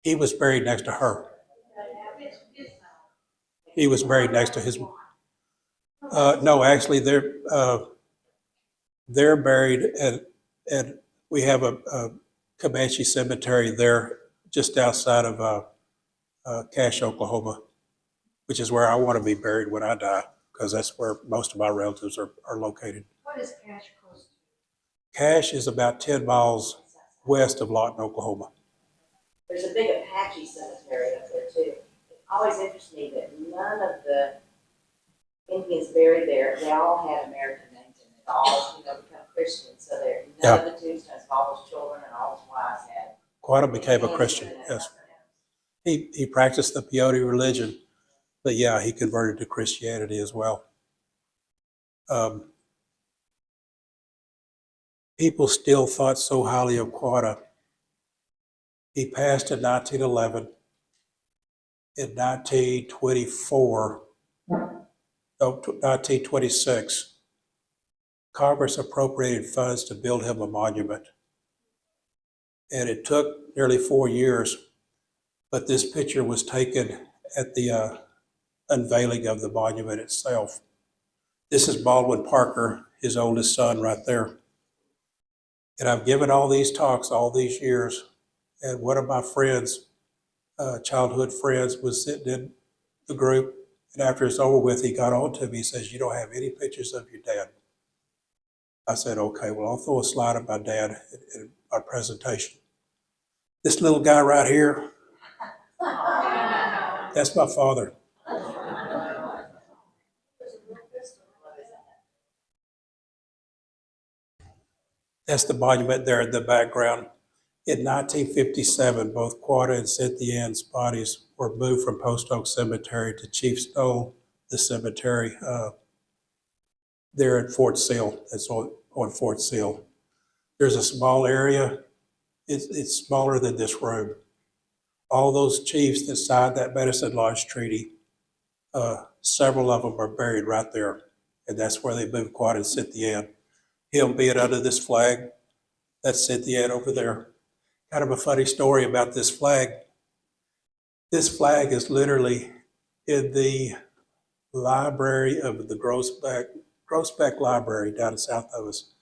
He was buried next to her. He was buried next to his. No, actually, they're buried at we have a Comanche cemetery there just outside of Cache, Oklahoma. which is where I want to be buried when I die, because that's where most of my relatives are located. What is Cache close to? Cache is about 10 miles west of Lawton, Oklahoma. There's a big Apache cemetery up there too. It always interests me that none of the Indians buried there, they all had American names and they all, become Christians. So none of the tombstones, all those children and all those wives had. Quanah became a Christian, yes. He practiced the peyote religion, but yeah, he converted to Christianity as well. People still thought so highly of Quanah. He passed in 1911. In 1926, Congress appropriated funds to build him a monument. And it took nearly 4 years, but this picture was taken at the unveiling of the monument itself. This is Baldwin Parker, his oldest son right there. And I've given all these talks all these years, and one of my friends, childhood friends, was sitting in the group, and after it's over with, he got on to me, he says, "You don't have any pictures of your dad." I said, "Okay, well, I'll throw a slide of my dad in my presentation." This little guy right here, that's my father. That's the monument there in the background. In 1957, both Quanah and Cynthia Ann's bodies were moved from Post Oak Cemetery to Chief Stoll, the cemetery there at Fort Sill. That's on Fort Sill. There's a small area. It's smaller than this room. All those chiefs that signed that Medicine Lodge Treaty, several of them are buried right there. And that's where they moved Quanah and Cynthia Ann. Him being under this flag, that's Cynthia Ann over there. Kind of a funny story about this flag. This flag is literally in the library of the Groesbeck Library down south of us.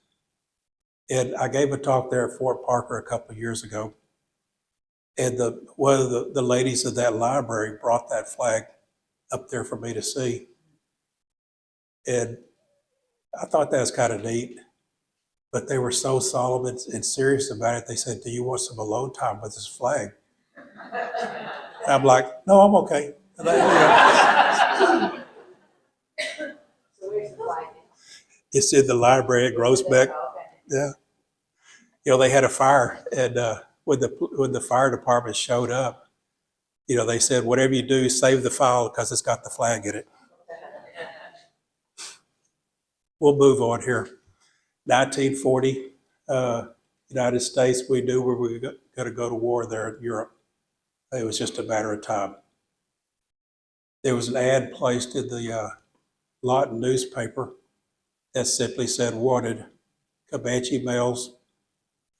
And I gave a talk there at Fort Parker a couple of years ago. And one of the ladies of that library brought that flag up there for me to see. And I thought that was kind of neat. But they were so solemn and serious about it. They said, "Do you want some alone time with this flag?" And I'm like, "No, I'm okay." And So where's the flag? it's in the library at Groesbeck. Oh, okay. Yeah. They had a fire, and when the fire department showed up, they said, "Whatever you do, save the file because it's got the flag in it." We'll move on here. 1940, United States, we knew we were going to go to war there in Europe. It was just a matter of time. There was an ad placed in the Lawton newspaper that simply said, "Wanted Comanche males,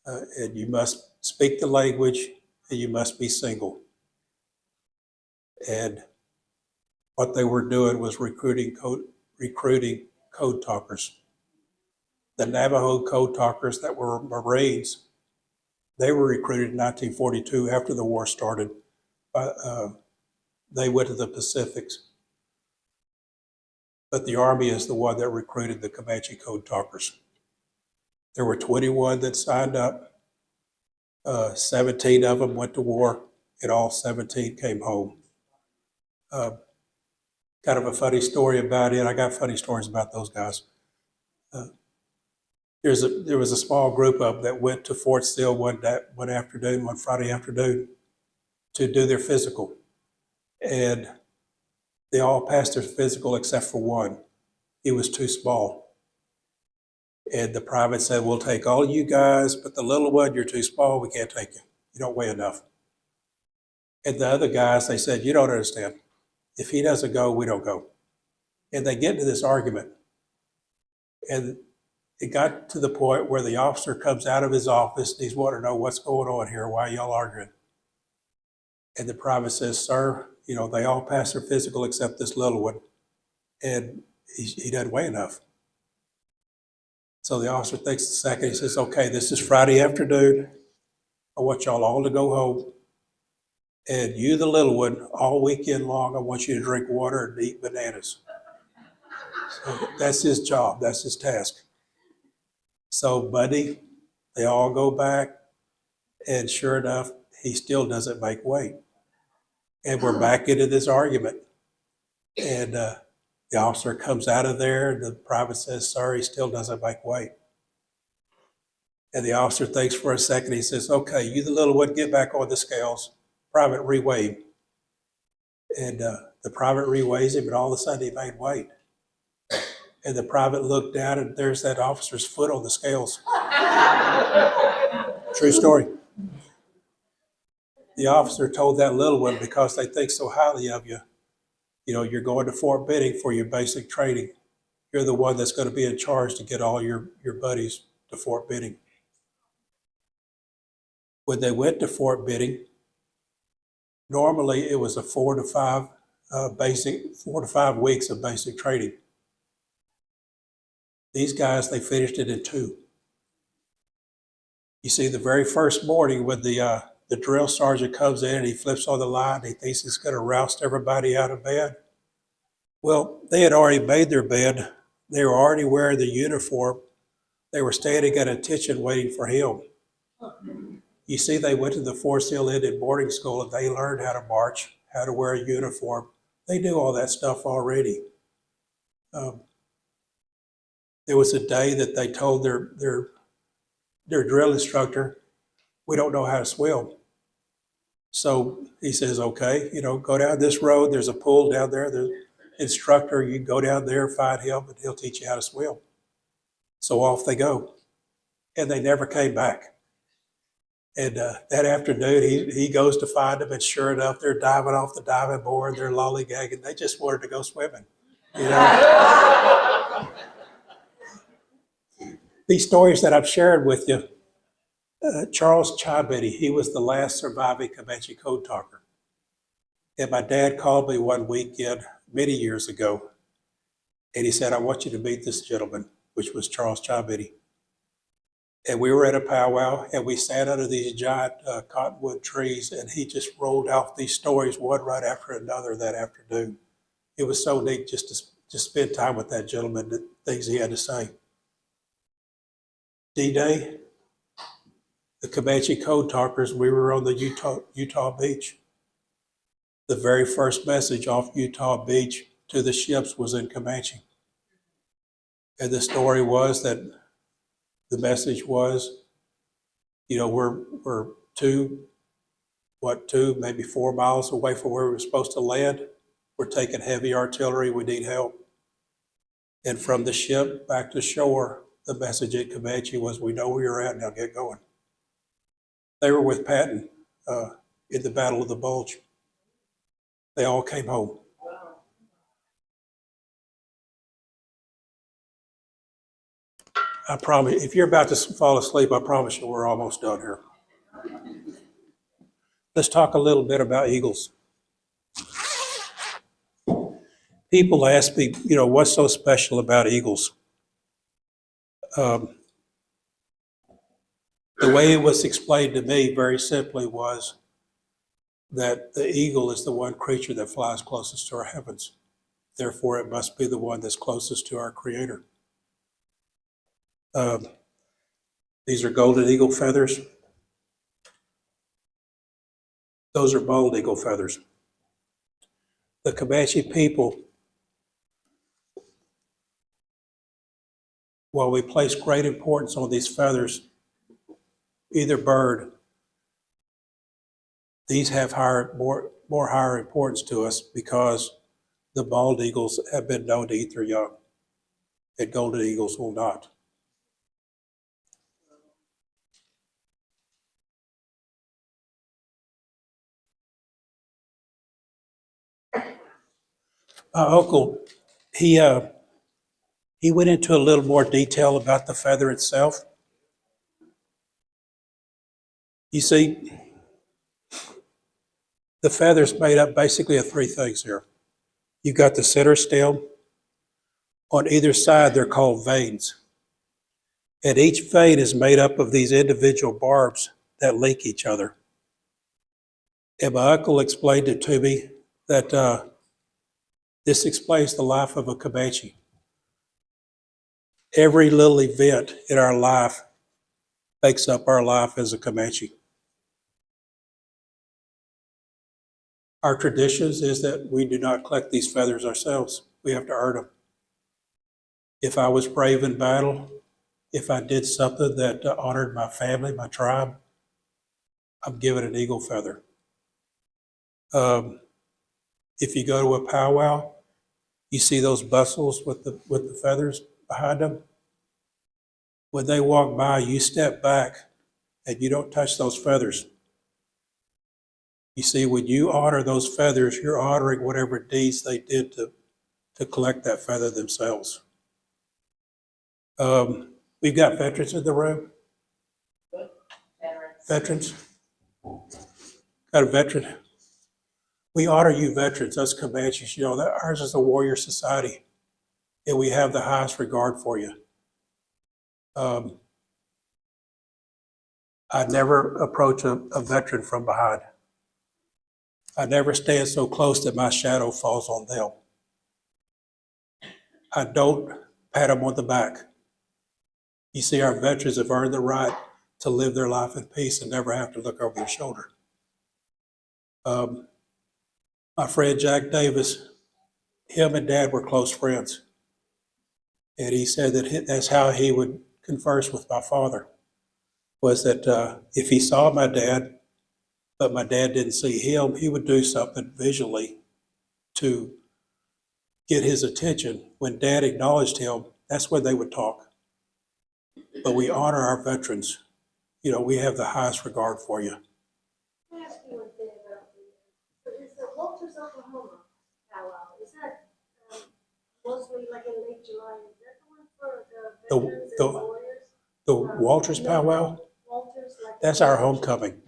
and you must speak the language, and you must be single." And what they were doing was recruiting code talkers. The Navajo code talkers that were Marines, they were recruited in 1942 after the war started. They went to the Pacifics. But the Army is the one that recruited the Comanche code talkers. There were 21 that signed up. 17 of them went to war, and all 17 came home. Kind of a funny story about it. I got funny stories about those guys. There was a small group of them that went to Fort Sill one Friday afternoon, to do their physical. And they all passed their physical except for one. He was too small. And the private said, "We'll take all you guys, but the little one, you're too small, we can't take you. You don't weigh enough." And the other guys, they said, "You don't understand. If he doesn't go, we don't go." And they get into this argument. And it got to the point where the officer comes out of his office and he's wanting to know what's going on here, why y'all arguing? And the private says, "Sir, they all passed their physical except this little one, and he doesn't weigh enough." So the officer thinks a second, he says, "Okay, this is Friday afternoon. I want y'all all to go home, And you, the little one, all weekend long, I want you to drink water and eat bananas. So that's his job. That's his task. So Monday, they all go back, and sure enough, he still doesn't make weight. And we're back into this argument. And the officer comes out of there, and the private says, "Sir, he still doesn't make weight." And the officer thinks for a second. He says, "Okay, you, the little one, get back on the scales. Private, reweigh him." And the private reweighs him, and all of a sudden he made weight. And the private looked down, and there's that officer's foot on the scales. True story. The officer told that little one, because they think so highly of you, you know, you're going to Fort Benning for your basic training. You're the one that's going to be in charge to get all your buddies to Fort Benning. When they went to Fort Benning, normally it was a 4 to 5 weeks of basic training. These guys, they finished it in 2. You see, the very first morning when the drill sergeant comes in and he flips on the line, and he thinks he's going to roust everybody out of bed. Well, they had already made their bed. They were already wearing the uniform. They were standing at attention waiting for him. You see, they went to the Forest Hill Indian boarding school, and they learned how to march, how to wear a uniform. They knew all that stuff already. There was a day that they told their drill instructor, "We don't know how to swim." So he says, "Okay, you know, go down this road. There's a pool down there. The instructor, you go down there, find him, and he'll teach you how to swim." So off they go. And they never came back. And that afternoon, he goes to find them, and sure enough, they're diving off the diving board. They're lollygagging. They just wanted to go swimming. You know? These stories that I'm sharing with you, Charles Chabitty, he was the last surviving Comanche code talker. And my dad called me one weekend many years ago, and he said, "I want you to meet this gentleman," which was Charles Chabitty. And we were at a powwow, and we sat under these giant cottonwood trees, and he just rolled off these stories one right after another that afternoon. It was so neat just to spend time with that gentleman, the things he had to say. D-Day, the Comanche code talkers, we were on the Utah beach. The very first message off Utah Beach to the ships was in Comanche. And the story was that the message was, you know, we're 2, maybe 4 miles away from where we were supposed to land. We're taking heavy artillery. We need help. And from the ship back to shore, the message in Comanche was, "We know where you're at, now get going." They were with Patton in the Battle of the Bulge. They all came home. I promise, if you're about to fall asleep, I promise you we're almost done here. Let's talk a little bit about eagles. People ask me, you know, what's so special about eagles? The way it was explained to me very simply was that the eagle is the one creature that flies closest to our heavens. Therefore, it must be the one that's closest to our Creator. These are golden eagle feathers. Those are bald eagle feathers. The Comanche people, while we place great importance on these feathers, either bird, these have more higher importance to us because the bald eagles have been known to eat their young, and golden eagles will not. My uncle, he went into a little more detail about the feather itself. You see, the feather's made up basically of 3 things here. You've got the center stem. On either side, they're called veins. And each vein is made up of these individual barbs that link each other. And my uncle explained it to me that this explains the life of a Comanche. Every little event in our life makes up our life as a Comanche. Our traditions is that we do not collect these feathers ourselves. We have to earn them. If I was brave in battle, if I did something that honored my family, my tribe, I'm given an eagle feather. If you go to a powwow, you see those bustles with the feathers behind them. When they walk by, you step back and you don't touch those feathers. You see, when you honor those feathers, you're honoring whatever deeds they did to collect that feather themselves. We've got veterans in the room. Veterans. Got a veteran. We honor you veterans, us Comanches. You know, that ours is a warrior society, and we have the highest regard for you. I never approach a veteran from behind. I never stand so close that my shadow falls on them. I don't pat them on the back. You see, our veterans have earned the right to live their life in peace and never have to look over their shoulder. My friend Jack Davis, him and Dad were close friends. And he said that that's how he would converse with my father, was that if he saw my dad, but my dad didn't see him, he would do something visually to get his attention. When Dad acknowledged him, that's when they would talk. But we honor our veterans. You know, we have the highest regard for you. Can I ask you one thing about is the Walters, Oklahoma powwow, is that mostly like in late July? Is that the one for the veterans and warriors? The Walters powwow, Walters, like. that's our homecoming.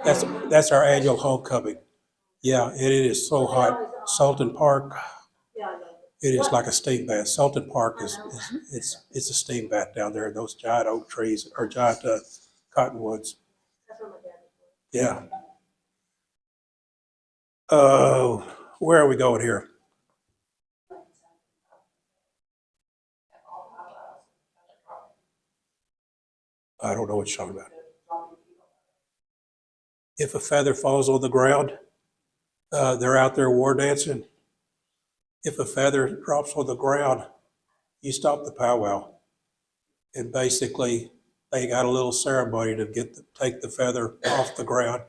That's our annual homecoming. Yeah, and it is so hot. Salton Park, Yeah, I know. it is like a steam bath. Salton Park is it's a steam bath down there. Those giant oak trees or giant cottonwoods. That's what my dad was. Yeah. Where are we going here? I don't know what you're talking about. If a feather falls on the ground, they're out there war dancing. If a feather drops on the ground, you stop the powwow. And basically, they got a little ceremony to take the feather off the ground,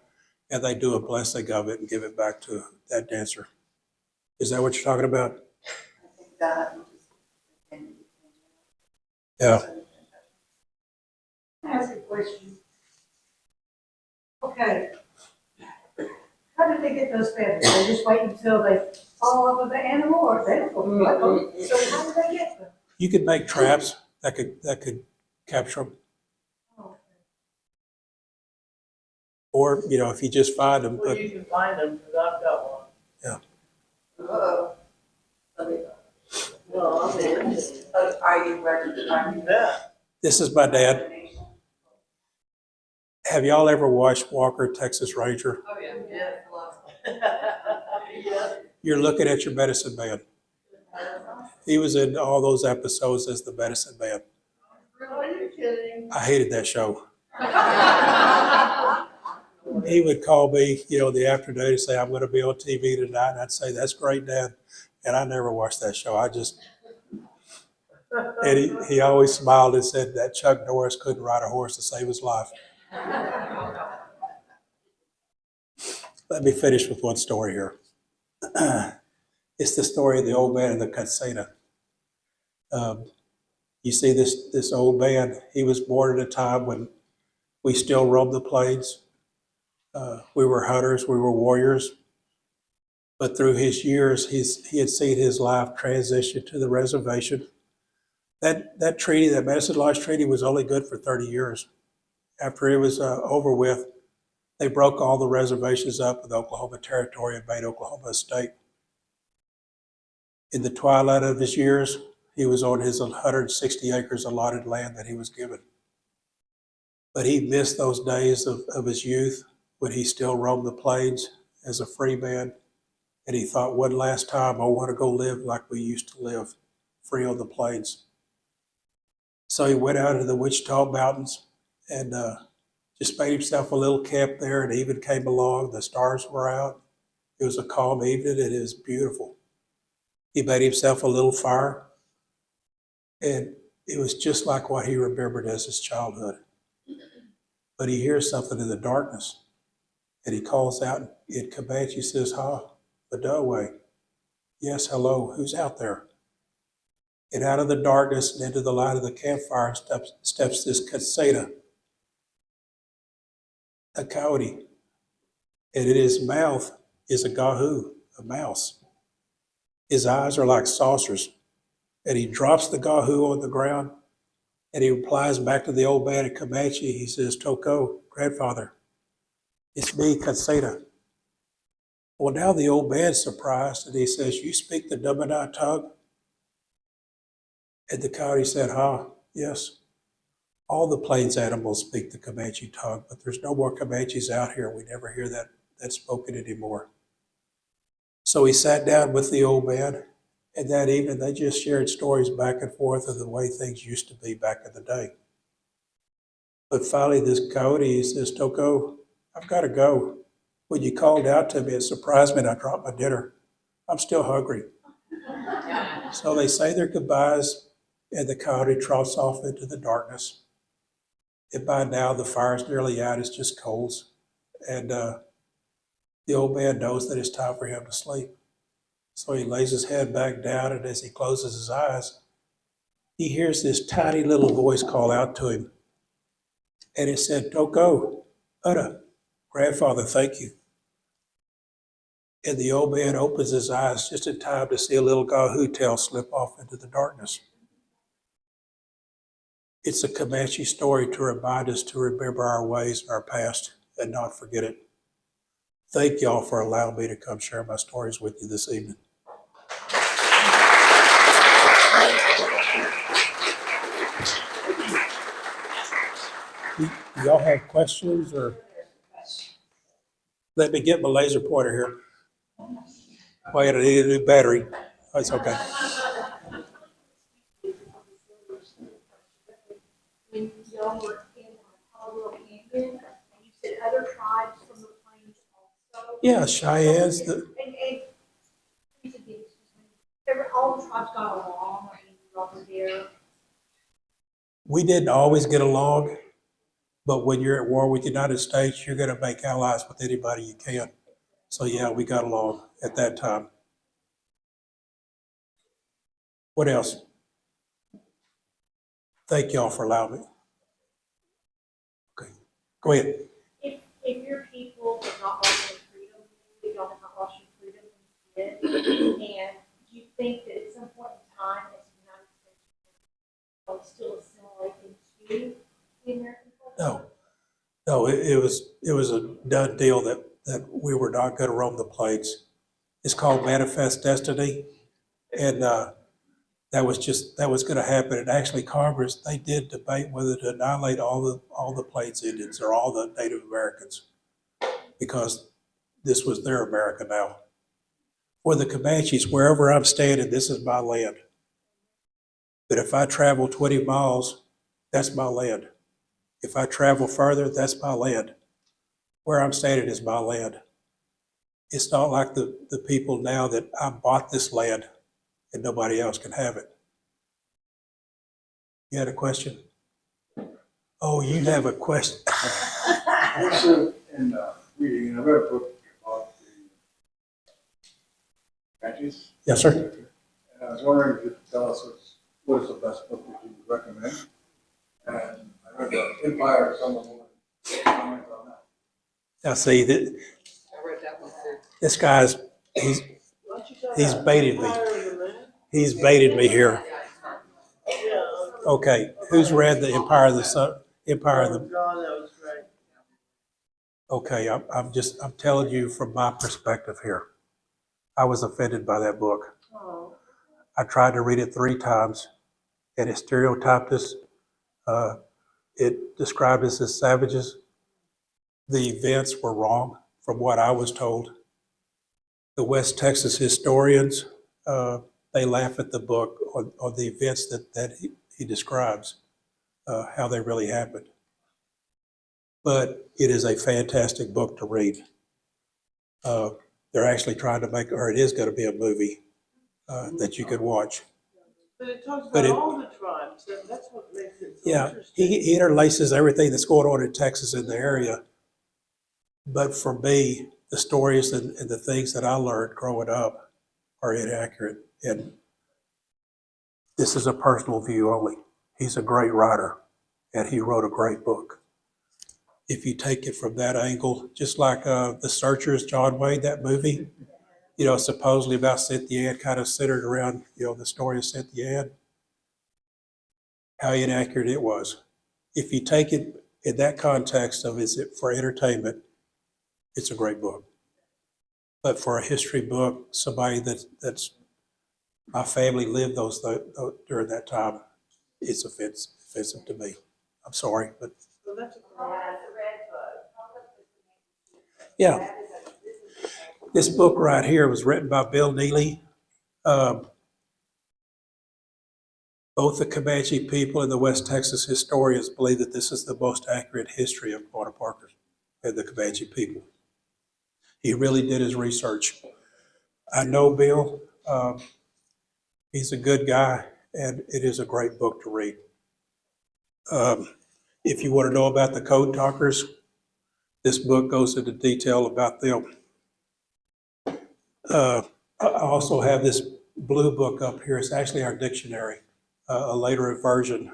and they do a blessing of it and give it back to that dancer. Is that what you're talking about? I think that. Yeah. Can I ask a question? Okay. How did they get those feathers? They just wait until they fall off of the animal, or they don't go pluck them? So how did they get them? You could make traps that could capture them. Oh, Or, you know, if you just find them, Well, but you can find them, because I've got one. Uh-oh. Well, I mean, Are you ready? Are you yeah. this is my dad. Have y'all ever watched Walker, Texas Ranger? Oh, yeah. Yeah. You're looking at your medicine man. He was in all those episodes as the medicine man. Are you kidding? I hated that show. He would call me, you know, the afternoon and say, I'm going to be on TV tonight. And I'd say, that's great, Dad. And I never watched that show. And he always smiled and said that Chuck Norris couldn't ride a horse to save his life. Let me finish with one story here. It's the story of the old man and the Quanah. You see this old man, he was born at a time when we still roamed the plains. We were hunters, we were warriors. But through his years, he had seen his life transition to the reservation. That treaty, that Medicine Lodge Treaty, was only good for 30 years. After it was over with, they broke all the reservations up with Oklahoma Territory and made Oklahoma a state. In the twilight of his years, he was on his 160 acres allotted land that he was given. But he missed those days of his youth when he still roamed the plains as a free man. And he thought, one last time, I want to go live like we used to live, free on the plains. So he went out into the Wichita Mountains and just made himself a little camp there, and even came along. The stars were out. It was a calm evening, and it was beautiful. He made himself a little fire, and it was just like what he remembered as his childhood. But he hears something in the darkness, and he calls out in Comanche. He says, "Ha, Badaway." Yes, hello, who's out there? And out of the darkness and into the light of the campfire steps this Caseta, a coyote. And in his mouth is a gahoo, a mouse. His eyes are like saucers. And he drops the gahoo on the ground, and he replies back to the old man in Comanche. He says, "Toko, grandfather, it's me, Caseta." Well, now the old man's surprised, and he says, "You speak the Dumanai tongue?" And the coyote said, "Ha, yes. All the plains animals speak the Comanche tongue, but there's no more Comanches out here. We never hear that spoken anymore." So he sat down with the old man, and that evening they just shared stories back and forth of the way things used to be back in the day. But finally, this coyote, he says, "Toko, I've got to go. When you called out to me, it surprised me and I dropped my dinner. I'm still hungry." So they say their goodbyes, and the coyote trots off into the darkness. And by now, the fire's nearly out. It's just coals. And the old man knows that it's time for him to sleep. So he lays his head back down, and as he closes his eyes, he hears this tiny little voice call out to him. And it said, "Toko, Utta, grandfather, thank you." And the old man opens his eyes just in time to see a little gahoo tail slip off into the darkness. It's a Comanche story to remind us to remember our ways and our past and not forget it. Thank y'all for allowing me to come share my stories with you this evening. Y'all have questions, or let me get my laser pointer here. Wait, I need a new battery. Oh, it's okay. When y'all were in Colorado Canyon, and you said other tribes from the plains also. Yeah, Cheyennes. All the tribes got along, I mean, y'all were there. We didn't always get along, but when you're at war with the United States, you're going to make allies with anybody you can. So yeah, we got along at that time. What else? Thank y'all for allowing me. Okay, go ahead. If your people have not lost their freedom, if y'all have not lost your freedom when you did, and do you think that at some point in time, as the United States will still assimilate into the American culture? No, it was a done deal that we were not going to roam the plains. It's called Manifest Destiny, and that was going to happen. And actually, Congress, they did debate whether to annihilate all the Plains Indians or all the Native Americans, because this was their America now. For the Comanches, wherever I'm standing, this is my land. But if I travel 20 miles, that's my land. If I travel further, that's my land. Where I'm standing is my land. It's not like the people now that I bought this land and nobody else can have it. You had a question? Oh, you have a question. Also, in reading, and I read a book about the Comanches. Yes, sir. And I was wondering if you could tell us what is the best book that you would recommend? And I read the Empire of Someone Woman. Comment on that. Now see, this guy's, he's baited me. He's baited me here. Okay, who's read the Empire of the Sun? Empire of the, John, that was great. okay, I'm telling you from my perspective here. I was offended by that book. Oh. I tried to read it 3 times, and it stereotyped us. It described us as savages. The events were wrong from what I was told. the West Texas historians, they laugh at the book on the events that he describes, how they really happened. But it is a fantastic book to read. They're actually trying to make, or it is going to be a movie that you could watch. But it talks But about it- all the tribes, and that's what makes it so Yeah, interesting. he interlaces everything that's going on in Texas in the area. But for me, the stories and the things that I learned growing up are inaccurate. And this is a personal view only. He's a great writer, and he wrote a great book. If you take it from that angle, just like The Searchers, John Wayne, that movie, supposedly about Cynthia Ann, kind of centered around, the story of Cynthia Ann, how inaccurate it was. If you take it in that context of is it for entertainment, it's a great book. But for a history book, somebody that's my family lived those during that time, it's offensive to me. I'm sorry, but So that's a yeah. This book right here was written by Bill Neely. Both the Comanche people and the West Texas historians believe that this is the most accurate history of Quanah Parker and the Comanche people. He really did his research. I know Bill. He's a good guy, and it is a great book to read. If you want to know about the Code Talkers, this book goes into detail about them. I also have this blue book up here. It's actually our dictionary, a later version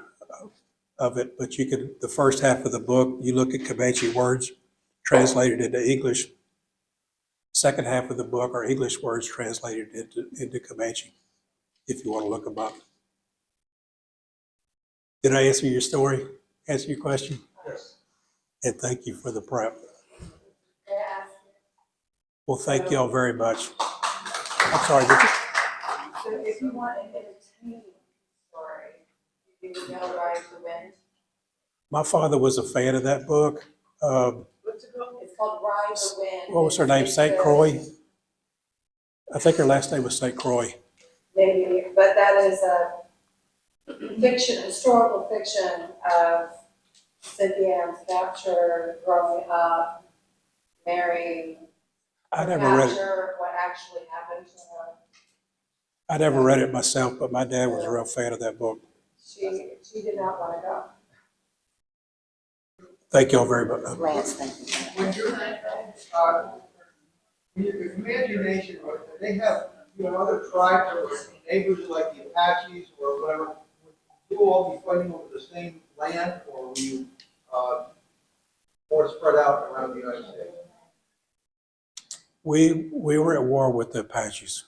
of it. But the first half of the book, you look at Comanche words translated into English. Second half of the book are English words translated into Comanche, if you want to look them up. Did I answer your story? Answer your question? Yes. And thank you for the prep. Well, thank y'all very much. I'm sorry. So if you want an entertaining story, you would know Rise the Wind. My father was a fan of that book. what's it called? It's called Ride the Wind. What was her name? It's St. a- Croix? I think her last name was St. Croix. Maybe, but that is a fiction, historical fiction of Cynthia Ann's capture, growing up, marrying, I never read it. capture, what actually happened to her. I never read it myself, but my dad was a real fan of that book. She did not want to go. Thank y'all very much. Lance, thank you. When you're, the Comanche Nation, they have, other tribes or neighbors like the Apaches or whatever, would you all be fighting over the same land, or were you, more spread out around the United States? We were at war with the Apaches,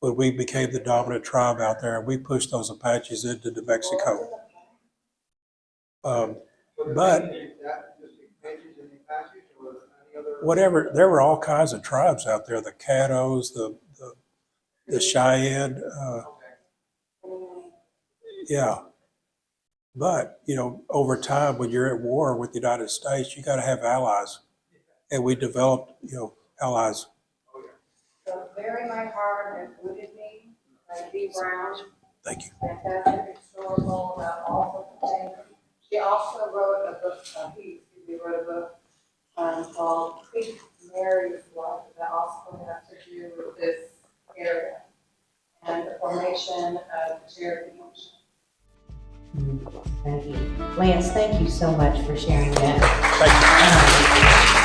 but we became the dominant tribe out there, and we pushed those Apaches into New Mexico. But Just the Comanches and the Apaches, or any other? whatever, there were all kinds of tribes out there, the Caddos, the Cheyenne, yeah. But, over time, when you're at war with the United States, you got to have allies. And we developed, allies. So Bury My Heart included me, like Dee Brown, Thank you. fantastic historical about all sorts of things. She also wrote a book, he wrote a book called Creek Mary's Life that also has to do with this area and the formation of the Cherokee Nation. Thank you. Lance, thank you so much for sharing that. Thank you.